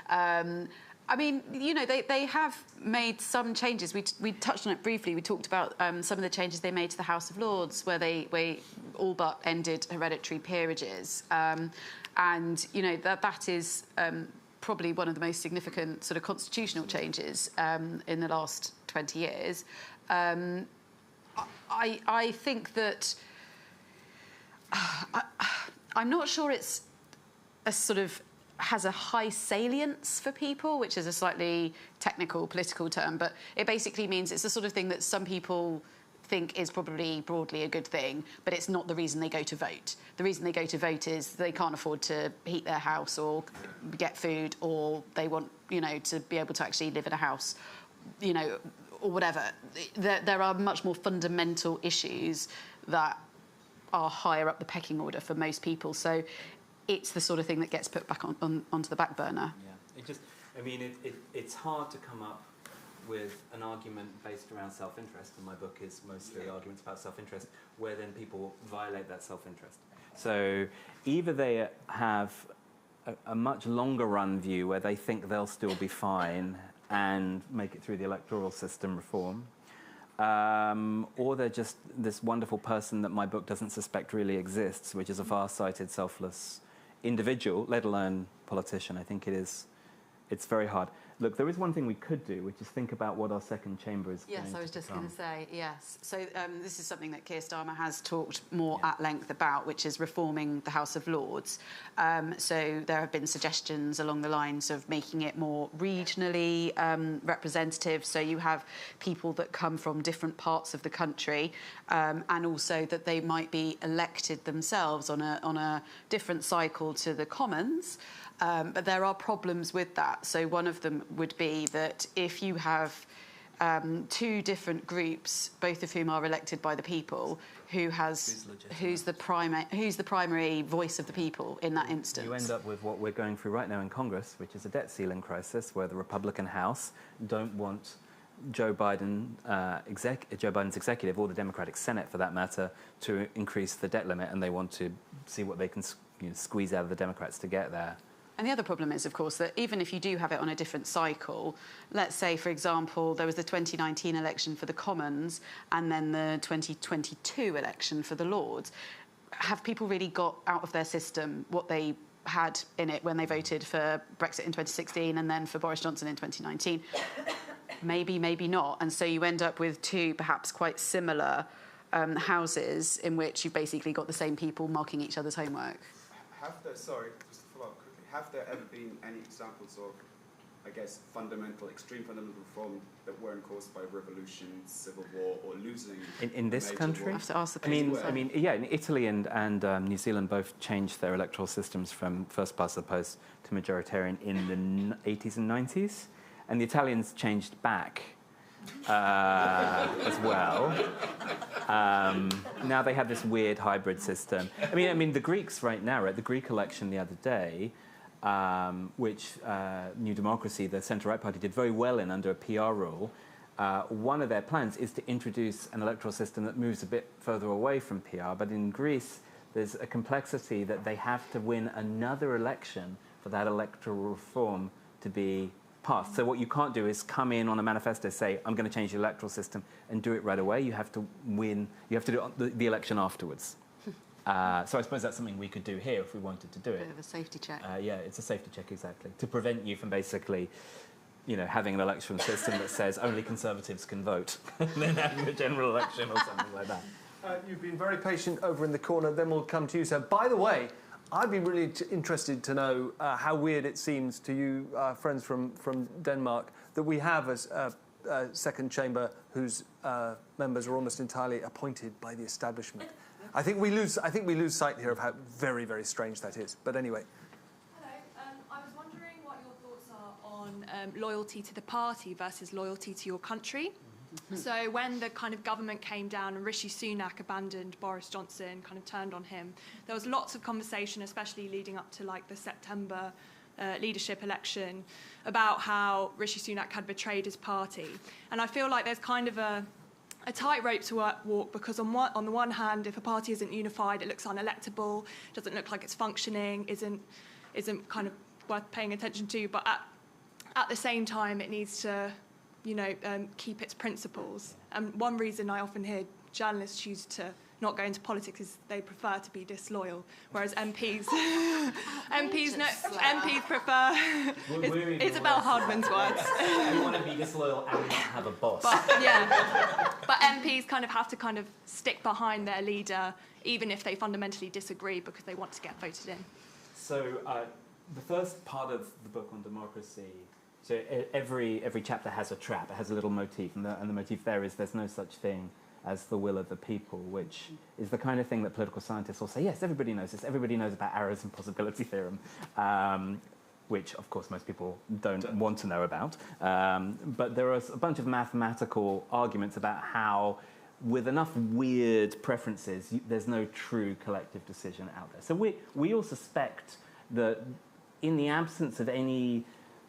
time. I mean, you know, they have made some changes. We touched on it briefly. We talked about some of the changes they made to the House of Lords, where they all but ended hereditary peerages. And, you know, that is probably one of the most significant sort of constitutional changes in the last 20 years. I think that... I'm not sure it's a sort of... has a high salience for people, which is a slightly technical political term, but it basically means it's the sort of thing that some people think is probably broadly a good thing, but it's not the reason they go to vote. The reason they go to vote is they can't afford to heat their house or get food, or they want, you know, to be able to actually live in a house, you know, or whatever. There are much more fundamental issues that are higher up the pecking order for most people. So it's the sort of thing that gets put back onto the back burner. Yeah, it's hard to come up with an argument based around self-interest, and my book is mostly arguments about self-interest, where then people violate that self-interest. So either they have a much longer run view where they think they'll still be fine and make it through the electoral system reform, or they're just this wonderful person that my book doesn't suspect really exists, which is a far-sighted, selfless individual, let alone politician. I think it's very hard. Look, there is one thing we could do, which is think about what our second chamber is going to become. Yes, I was just going to say, yes. So this is something that Keir Starmer has talked more at length about, which is reforming the House of Lords. So there have been suggestions along the lines of making it more regionally representative, so you have people that come from different parts of the country, and also that they might be elected themselves on a different cycle to the Commons. But there are problems with that. So one of them would be that if you have two different groups, both of whom are elected by the people, who's the primary voice of the people in that instance. You end up with what we're going through right now in Congress, which is a debt ceiling crisis, where the Republican House don't want Joe Biden's executive, or the Democratic Senate for that matter, to increase the debt limit, and they want to see what they can squeeze out of the Democrats to get there. And the other problem is, of course, that even if you do have it on a different cycle, let's say, for example, there was the 2019 election for the Commons and then the 2022 election for the Lords, have people really got out of their system what they had in it when they voted for Brexit in 2016 and then for Boris Johnson in 2019? Maybe, maybe not. And so you end up with two perhaps quite similar houses in which you've basically got the same people marking each other's homework. Have there ever been any examples of, I guess, extreme fundamental reform that weren't caused by revolution, civil war, or losing? In this country? I have to ask the I mean, yeah, in Italy and New Zealand both changed their electoral systems from first past the post to majoritarian in the 80s and 90s, and the Italians changed back as well. Now they have this weird hybrid system. I mean, the Greeks right now, right? The Greek election the other day, which New Democracy, the centre-right party, did very well in under a PR rule. One of their plans is to introduce an electoral system that moves a bit further away from PR. But in Greece, there's a complexity that they have to win another election for that electoral reform to be passed. So what you can't do is come in on a manifesto, say, I'm going to change the electoral system, and do it right away. You have to win. You have to do the election afterwards. So I suppose that's something we could do here if we wanted to do it. Bit of a safety check. Yeah, it's a safety check, exactly, to prevent you from basically, having an election system that says only Conservatives can vote, and then having a general election or something like that. You've been very patient over in the corner. Then we'll come to you, sir. By the way, I'd be really interested to know how weird it seems to you, friends from Denmark, that we have a second chamber whose members are almost entirely appointed by the establishment. I think we lose sight here of how very, very strange that is. But anyway. Hello. I was wondering what your thoughts are on loyalty to the party versus loyalty to your country. So when the kind of government came down and Rishi Sunak abandoned Boris Johnson, kind of turned on him, there was lots of conversation, especially leading up to like the September leadership election, about how Rishi Sunak had betrayed his party. And I feel like there's kind of a tightrope to walk, because on the one hand, if a party isn't unified, it looks unelectable, doesn't look like it's functioning, isn't kind of worth paying attention to. But at the same time, it needs to, keep its principles. And one reason I often hear journalists choose to not go into politics is they prefer to be disloyal, whereas MPs prefer. Isabel Hardman's words. You want to be disloyal and not have a boss. But MPs kind of have to kind of stick behind their leader, even if they fundamentally disagree, because they want to get voted in. So the first part of the book on democracy. So every chapter has a trap. It has a little motif, and the motif there is there's no such thing as the will of the people, which is the kind of thing that political scientists will say, yes, everybody knows this. Everybody knows about Arrow's impossibility theorem, which, of course, most people don't want to know about. But there are a bunch of mathematical arguments about how, with enough weird preferences, there's no true collective decision out there. So we all suspect that in the absence of any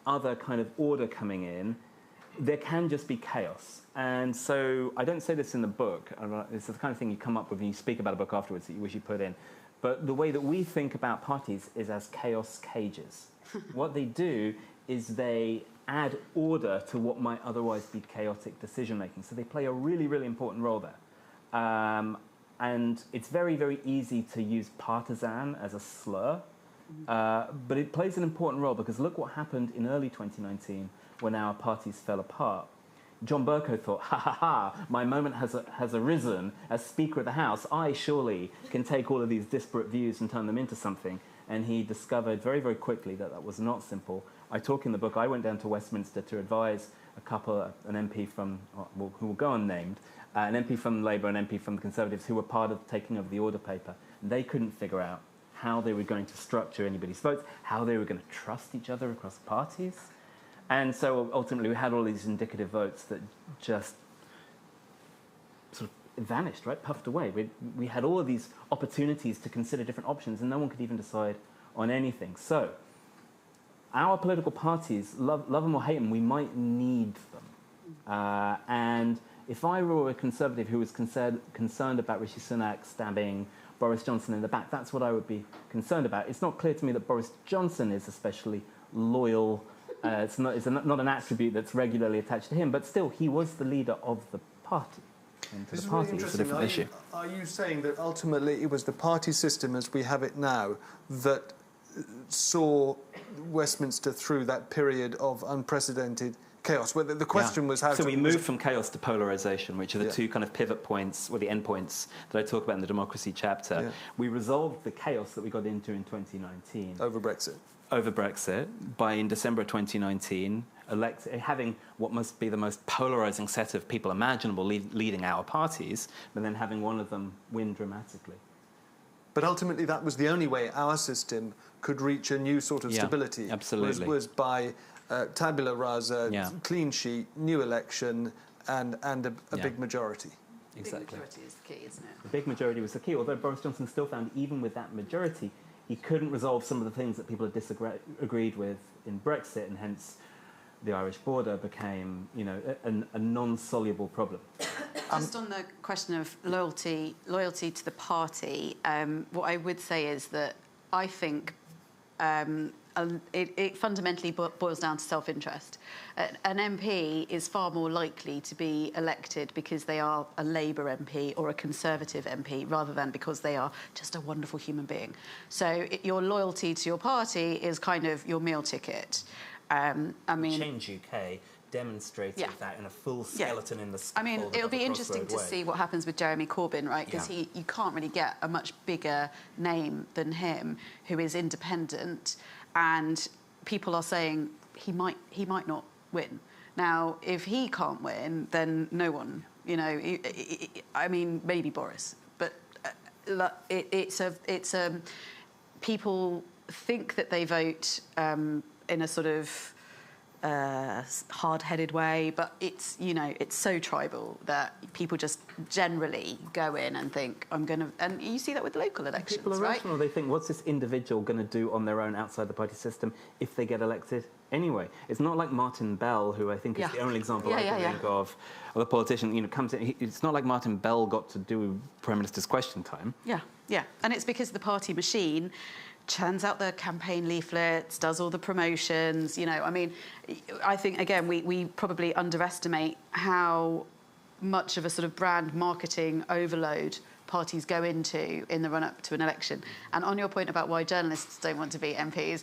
other kind of order coming in, there can just be chaos. And so I don't say this in the book. This is the kind of thing you come up with when you speak about a book afterwards that you wish you put in. But the way that we think about parties is as chaos cages. What they do is they add order to what might otherwise be chaotic decision-making. So they play a really, really important role there. And it's very, very easy to use partisan as a slur. But it plays an important role, because look what happened in early 2019 when our parties fell apart. John Bercow thought, my moment has arisen as Speaker of the House. I surely can take all of these disparate views and turn them into something. And he discovered very, very quickly that that was not simple. I talk in the book, I went down to Westminster to advise an MP from, who will go unnamed, an MP from Labour, an MP from the Conservatives, who were part of taking over the order paper. And they couldn't figure out how they were going to structure anybody's votes, how they were going to trust each other across parties. And so ultimately we had all these indicative votes that just sort of vanished, right, puffed away. We had all of these opportunities to consider different options, and no one could even decide on anything. So our political parties, love them or hate them, we might need them. And if I were a Conservative who was concerned about Rishi Sunak stabbing Boris Johnson in the back, that's what I would be concerned about. It's not clear to me that Boris Johnson is especially loyal. It's not an attribute that's regularly attached to him, but still, he was the leader of the party. And to This the is party, really it's a interesting. different issue. Are you saying that ultimately it was the party system as we have it now that saw Westminster through that period of unprecedented chaos? Where the question was how so to... we moved from chaos to polarisation, which are the two kind of pivot points, or the end points, that I talk about in the democracy chapter. Yeah. We resolved the chaos that we got into in 2019. Over Brexit. Over Brexit, by in December of 2019, having what must be the most polarising set of people imaginable leading our parties, but then having one of them win dramatically. But ultimately that was the only way our system could reach a new sort of stability. Absolutely. Was by tabula rasa, clean sheet, new election, and a big majority. Exactly. Big majority is the key, isn't it? The big majority was the key, although Boris Johnson still found, even with that majority, he couldn't resolve some of the things that people had disagreed with in Brexit, and hence the Irish border became, a non-soluble problem. Just on the question of loyalty to the party, what I would say is that I think it fundamentally boils down to self-interest. An MP is far more likely to be elected because they are a Labour MP or a Conservative MP rather than because they are just a wonderful human being. So your loyalty to your party is kind of your meal ticket. I mean, Change UK demonstrated that in a full skeleton in the I mean, it'll be interesting to see what happens with Jeremy Corbyn, right? Because you can't really get a much bigger name than him, who is independent, and people are saying he might not win. Now, if he can't win, then no one. I mean, maybe Boris, but people think that they vote in a sort of hard-headed way, but it's so tribal that people just generally go in and think and you see that with local elections, people are right? rational. They think, what's this individual going to do on their own outside the party system if they get elected anyway? It's not like Martin Bell, who I think is the only example I can think of a politician, comes in. It's not like Martin Bell got to do Prime Minister's Question Time. Yeah, and it's because the party machine churns out the campaign leaflets, does all the promotions, I mean, I think, again, we probably underestimate how much of a sort of brand marketing overload parties go into in the run-up to an election. And on your point about why journalists don't want to be MPs,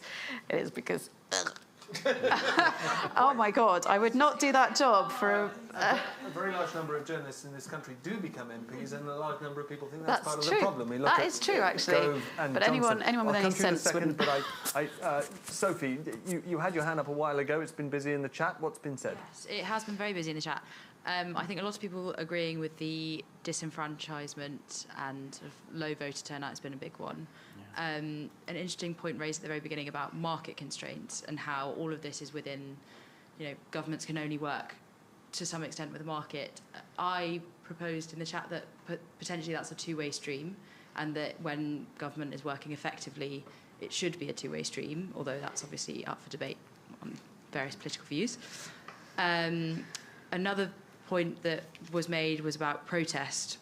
it is because... oh, my God, I would not do that job for a very large number of journalists in this country do become MPs, and a large number of people think that's part of the problem. We look that at is true, actually. And but anyone with any sense wouldn't... But Sophie, you had your hand up a while ago. It's been busy in the chat. What's been said? Yes, it has been very busy in the chat. I think a lot of people agreeing with the disenfranchisement and sort of low voter turnout has been a big one. An interesting point raised at the very beginning about market constraints and how all of this is within, governments can only work to some extent with the market. I proposed in the chat that potentially that's a two-way stream, and that when government is working effectively, it should be a two-way stream, although that's obviously up for debate on various political views. Another point that was made was about protest.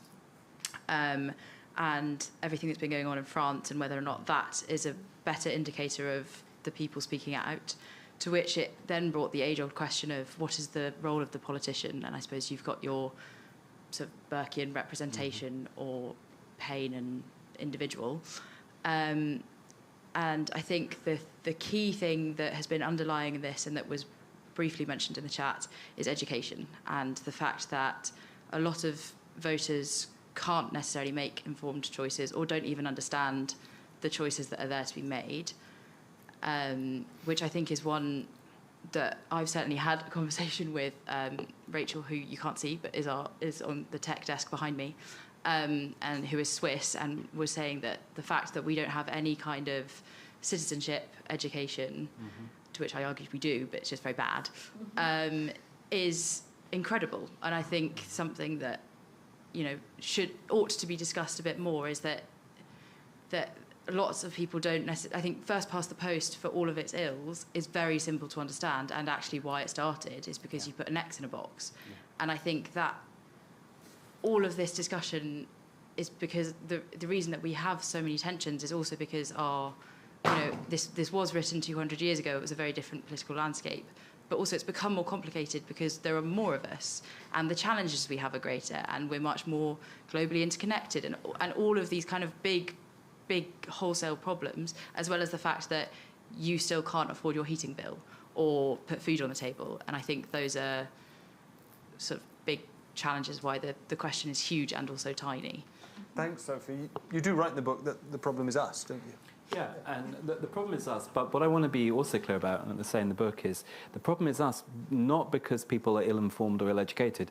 And everything that's been going on in France, and whether or not that is a better indicator of the people speaking out, to which it then brought the age-old question of what is the role of the politician? And I suppose you've got your sort of Burkean representation or Payne and individual. And I think the key thing that has been underlying this, and that was briefly mentioned in the chat, is education, and the fact that a lot of voters can't necessarily make informed choices or don't even understand the choices that are there to be made, which I think is one that I've certainly had a conversation with Rachel, who you can't see but is on the tech desk behind me, and who is Swiss, and was saying that the fact that we don't have any kind of citizenship education to which I argued we do, but it's just very bad, is incredible. And I think something that, you know, ought to be discussed a bit more is that lots of people don't necessarily... I think first past the post, for all of its ills, is very simple to understand, and actually why it started is because you put an X in a box. Yeah. And I think that all of this discussion is because the reason that we have so many tensions is also because this was written 200 years ago. It was a very different political landscape. But also it's become more complicated because there are more of us, and the challenges we have are greater, and we're much more globally interconnected, and all of these kind of big wholesale problems, as well as the fact that you still can't afford your heating bill or put food on the table. And I think those are sort of big challenges why the question is huge and also tiny. Thanks, Sophie. You do write in the book that the problem is us, don't you? Yeah, and the problem is us. But what I want to be also clear about, and I say in the book, is the problem is us, not because people are ill-informed or ill-educated,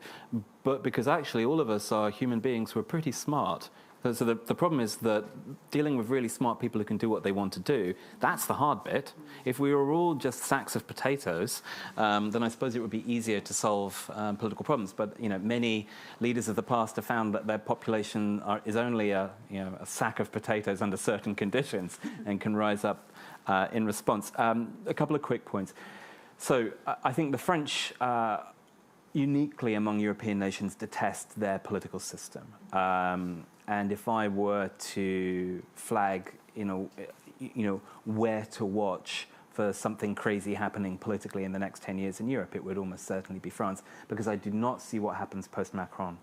but because actually all of us are human beings who are pretty smart. So the problem is that dealing with really smart people who can do what they want to do, that's the hard bit. If we were all just sacks of potatoes, then I suppose it would be easier to solve political problems. But you know, many leaders of the past have found that their population is only a sack of potatoes under certain conditions and can rise up in response. A couple of quick points. So I think the French, uniquely among European nations, detest their political system. And if I were to flag, where to watch for something crazy happening politically in the next 10 years in Europe, it would almost certainly be France, because I do not see what happens post-Macron.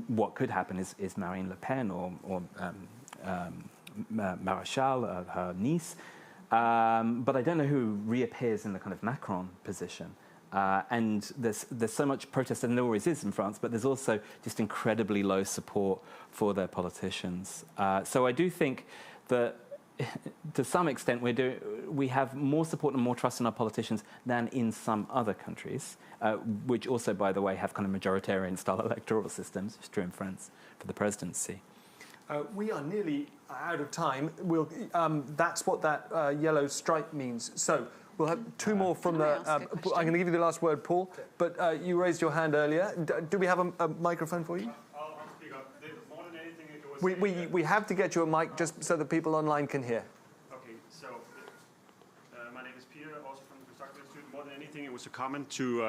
What could happen is Marine Le Pen or Maréchal, her niece. But I don't know who reappears in the kind of Macron position. And there's so much protest, and there always is in France, but there's also just incredibly low support for their politicians. So I do think that, to some extent, we have more support and more trust in our politicians than in some other countries, which also, by the way, have kind of majoritarian-style electoral systems. It's true in France for the presidency. We are nearly out of time. That's what that yellow stripe means. So we'll have two more from the... I'm going to give you the last word, Paul, but you raised your hand earlier. Do we have a microphone for you? I'll speak up. More than anything, it was... We have to get you a mic just so that people online can hear. Okay, so my name is Peter, also from the Constructive Institute. More than anything, it was a comment to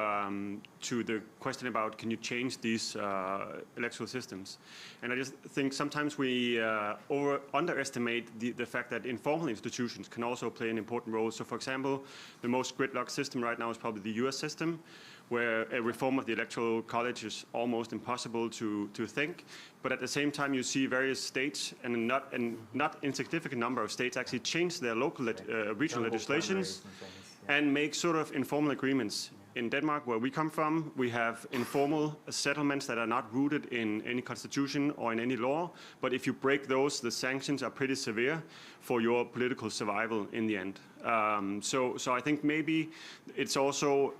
the question about can you change these electoral systems. And I just think sometimes we underestimate the fact that informal institutions can also play an important role. So for example, the most gridlocked system right now is probably the US system, where a reform of the electoral college is almost impossible to think. But at the same time, you see various states, and not insignificant number of states, actually change their local regional legislations and make sort of informal agreements. In Denmark, where we come from, we have informal settlements that are not rooted in any constitution or in any law. But if you break those, the sanctions are pretty severe for your political survival in the end. So I think maybe it's also...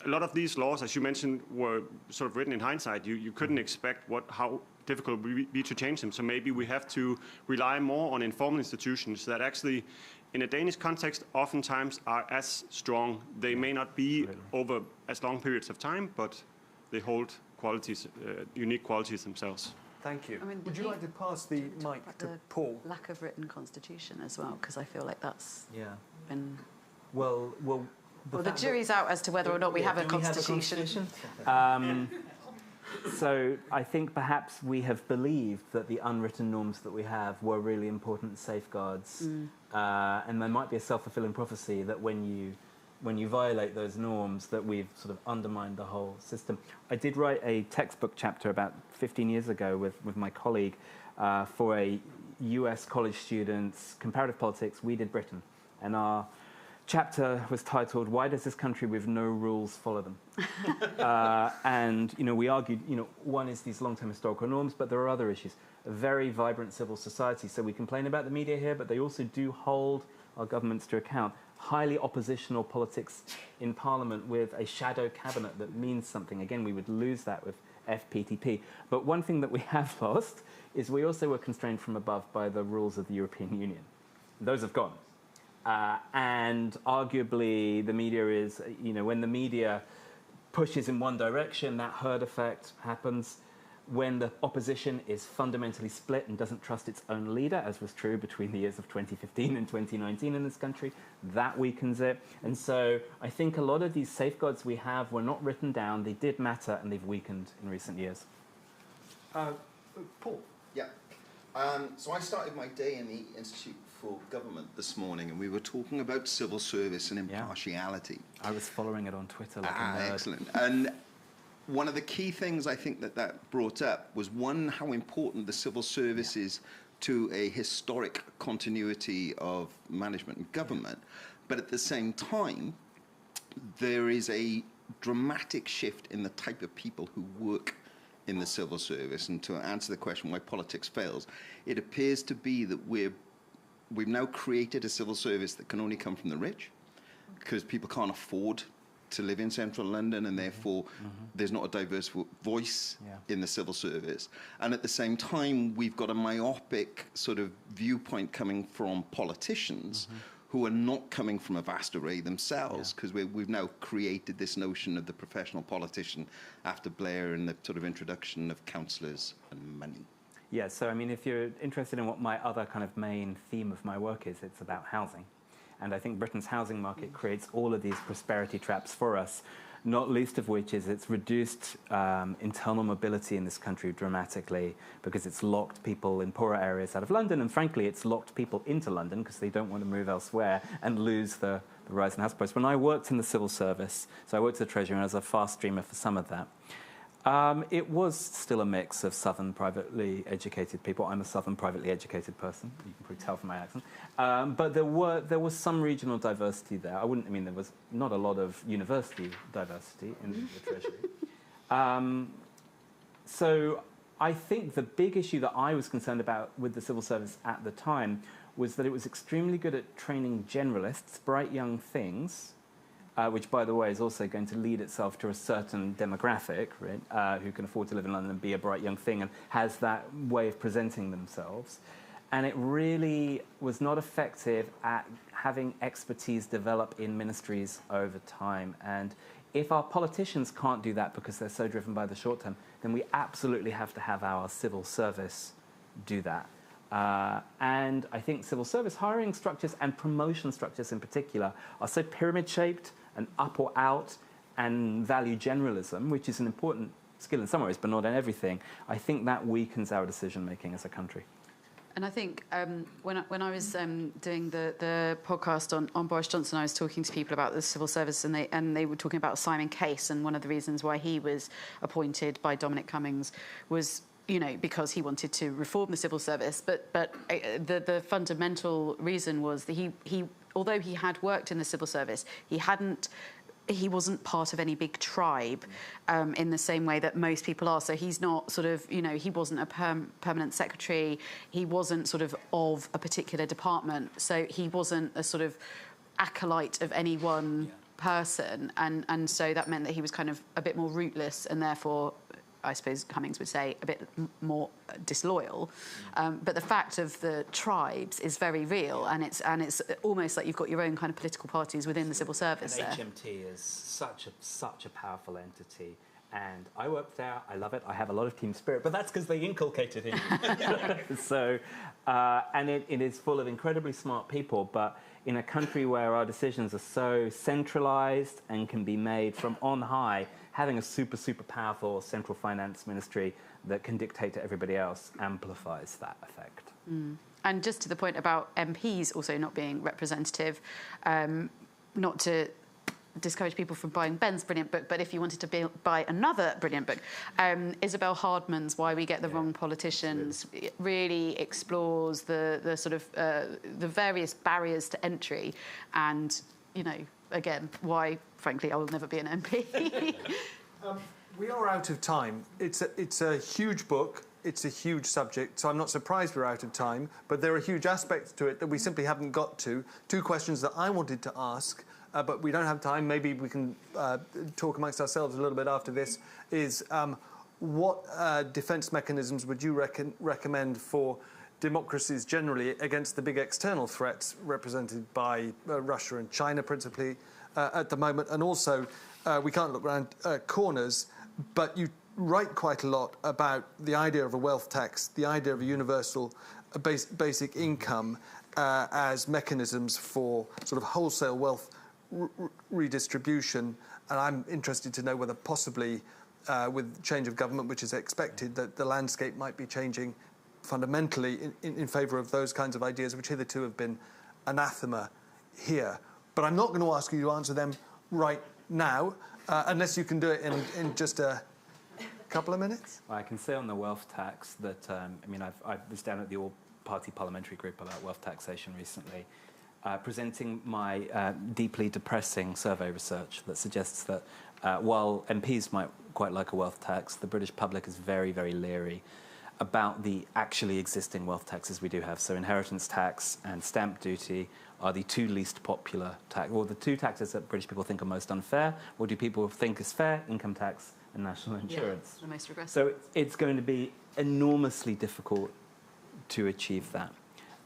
A lot of these laws, as you mentioned, were sort of written in hindsight. You couldn't expect how difficult it would be to change them. So maybe we have to rely more on informal institutions that actually, in a Danish context, oftentimes are as strong. They may not be over as long periods of time, but they hold qualities, unique qualities themselves. Thank you. Would you like to pass the mic to Paul? Lack of written constitution as well, because I feel like that's been... Well, the jury's out as to whether or not we have a constitution. So I think perhaps we have believed that the unwritten norms that we have were really important safeguards, and there might be a self-fulfilling prophecy that when you violate those norms, that we've sort of undermined the whole system. I did write a textbook chapter about 15 years ago with my colleague for a US college students' comparative politics. We did Britain, and our chapter was titled, "Why Does This Country with No Rules Follow Them?" And we argued, one is these long-term historical norms, but there are other issues. A very vibrant civil society. So we complain about the media here, but they also do hold our governments to account. Highly oppositional politics in Parliament with a shadow cabinet that means something. Again, we would lose that with FPTP. But one thing that we have lost is we also were constrained from above by the rules of the European Union. Those have gone. And arguably, the media is, when the media pushes in one direction, that herd effect happens. When the opposition is fundamentally split and doesn't trust its own leader, as was true between the years of 2015 and 2019 in this country, that weakens it. And so I think a lot of these safeguards we have were not written down, they did matter, and they've weakened in recent years. Paul? Yeah. So I started my day in the Institute for Government this morning, and we were talking about civil service and impartiality. I was following it on Twitter like a nerd. Excellent. And one of the key things I think that brought up was, one, how important the civil service is to a historic continuity of management and government. But at the same time, there is a dramatic shift in the type of people who work in the civil service. And to answer the question why politics fails, it appears to be that we've now created a civil service that can only come from the rich, because people can't afford to live in central London, and therefore there's not a diverse voice in the civil service. And at the same time, we've got a myopic sort of viewpoint coming from politicians who are not coming from a vast array themselves, because we've now created this notion of the professional politician after Blair and the sort of introduction of councillors and money. Yeah, so I mean, if you're interested in what my other kind of main theme of my work is, it's about housing. And I think Britain's housing market creates all of these prosperity traps for us, not least of which is it's reduced internal mobility in this country dramatically, because it's locked people in poorer areas out of London, and frankly, it's locked people into London because they don't want to move elsewhere and lose the rise in house price. When I worked in the civil service, so I worked at the Treasury and I was a fast streamer for some of that, it was still a mix of Southern privately educated people. I'm a Southern privately educated person. You can probably tell from my accent. But there was some regional diversity there. there was not a lot of university diversity in the Treasury. So I think the big issue that I was concerned about with the civil service at the time was that it was extremely good at training generalists, bright young things, which, by the way, is also going to lead itself to a certain demographic, right, who can afford to live in London and be a bright young thing and has that way of presenting themselves. And it really was not effective at having expertise develop in ministries over time. And if our politicians can't do that because they're so driven by the short term, then we absolutely have to have our civil service do that. And I think civil service hiring structures and promotion structures in particular are so pyramid-shaped and up or out and value generalism, which is an important skill in some ways, but not in everything. I think that weakens our decision-making as a country. And I think when I was doing the podcast on Boris Johnson, I was talking to people about the civil service, and they were talking about Simon Case, and one of the reasons why he was appointed by Dominic Cummings was, because he wanted to reform the civil service. But the fundamental reason was that he although he had worked in the civil service, he wasn't part of any big tribe in the same way that most people are. So he's not sort of, he wasn't a permanent secretary. He wasn't sort of a particular department. So he wasn't a sort of acolyte of any one person. And so that meant that he was kind of a bit more rootless and therefore, I suppose Cummings would say, a bit more disloyal. But the fact of the tribes is very real, and it's almost like you've got your own kind of political parties within the civil service. And HMT is such a powerful entity. And I worked there, I love it, I have a lot of team spirit, but that's because they inculcated it in me. So, and it is full of incredibly smart people, but in a country where our decisions are so centralised and can be made from on high, having a super powerful central finance ministry that can dictate to everybody else amplifies that effect. And just to the point about MPs also not being representative, not to discourage people from buying Ben's brilliant book, but if you wanted to buy another brilliant book, Isabel Hardman's Why We Get the Wrong Politicians really explores the sort of the various barriers to entry, and again, why frankly I will never be an MP. We are out of time. It's a huge book. It's a huge subject, so I'm not surprised we're out of time, but there are huge aspects to it that we simply haven't got to. Two questions that I wanted to ask, but we don't have time. Maybe we can talk amongst ourselves a little bit after this, is what defence mechanisms would you recommend for democracies generally against the big external threats represented by Russia and China principally at the moment. And also, we can't look around corners, but you write quite a lot about the idea of a wealth tax, the idea of a universal basic income as mechanisms for sort of wholesale wealth redistribution. And I'm interested to know whether possibly with change of government, which is expected, that the landscape might be changing fundamentally in favour of those kinds of ideas, which hitherto have been anathema here. But I'm not going to ask you to answer them right now, unless you can do it in just a couple of minutes. I can say on the wealth tax that, I was down at the all-party parliamentary group about wealth taxation recently, presenting my deeply depressing survey research that suggests that while MPs might quite like a wealth tax, the British public is very, very leery about the actually existing wealth taxes we do have. So inheritance tax and stamp duty are the two least popular tax, or the two taxes that British people think are most unfair. What do people think is fair? Income tax and national insurance. Yeah, the most regressive. So it's going to be enormously difficult to achieve that.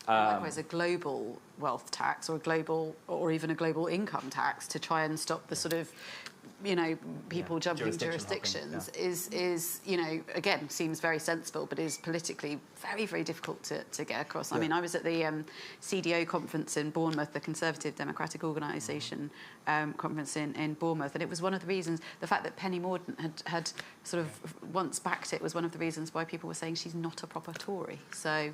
Likewise, a global wealth tax or even a global income tax to try and stop the sort of, people jumping jurisdictions is, again, seems very sensible, but is politically very, very difficult to get across. Yeah. I mean, I was at the CDO conference in Bournemouth, the Conservative Democratic Organisation conference in Bournemouth, and it was one of the reasons, the fact that Penny Mordaunt had sort of once backed it was one of the reasons why people were saying she's not a proper Tory. So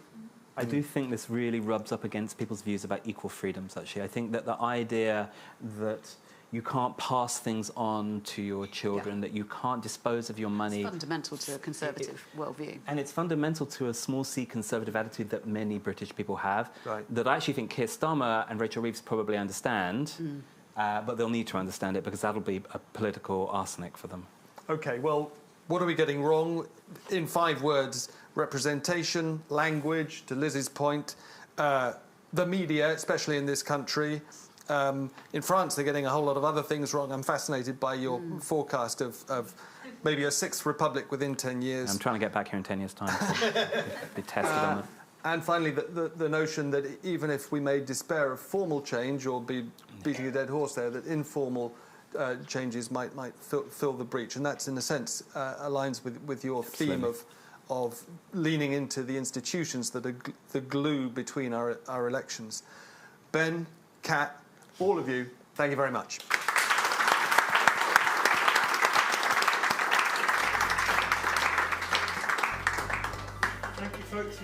I do think this really rubs up against people's views about equal freedoms, actually. I think that the idea that you can't pass things on to your children, that you can't dispose of your money. It's fundamental to a conservative worldview. And it's fundamental to a small c conservative attitude that many British people have, that I actually think Keir Starmer and Rachel Reeves probably understand, but they'll need to understand it because that'll be a political arsenic for them. OK, well, what are we getting wrong? In 5 words, representation, language, to Liz's point, the media, especially in this country. In France, they're getting a whole lot of other things wrong. I'm fascinated by your forecast of maybe a 6th republic within 10 years. I'm trying to get back here in 10 years' time. Be tested on it. And finally, the notion that even if we may despair of formal change or be beating a dead horse there, that informal changes might fill the breach. And that's, in a sense, aligns with your theme of leaning into the institutions that are the glue between our elections. Ben, Cat, all of you, thank you very much. Thank you, folks.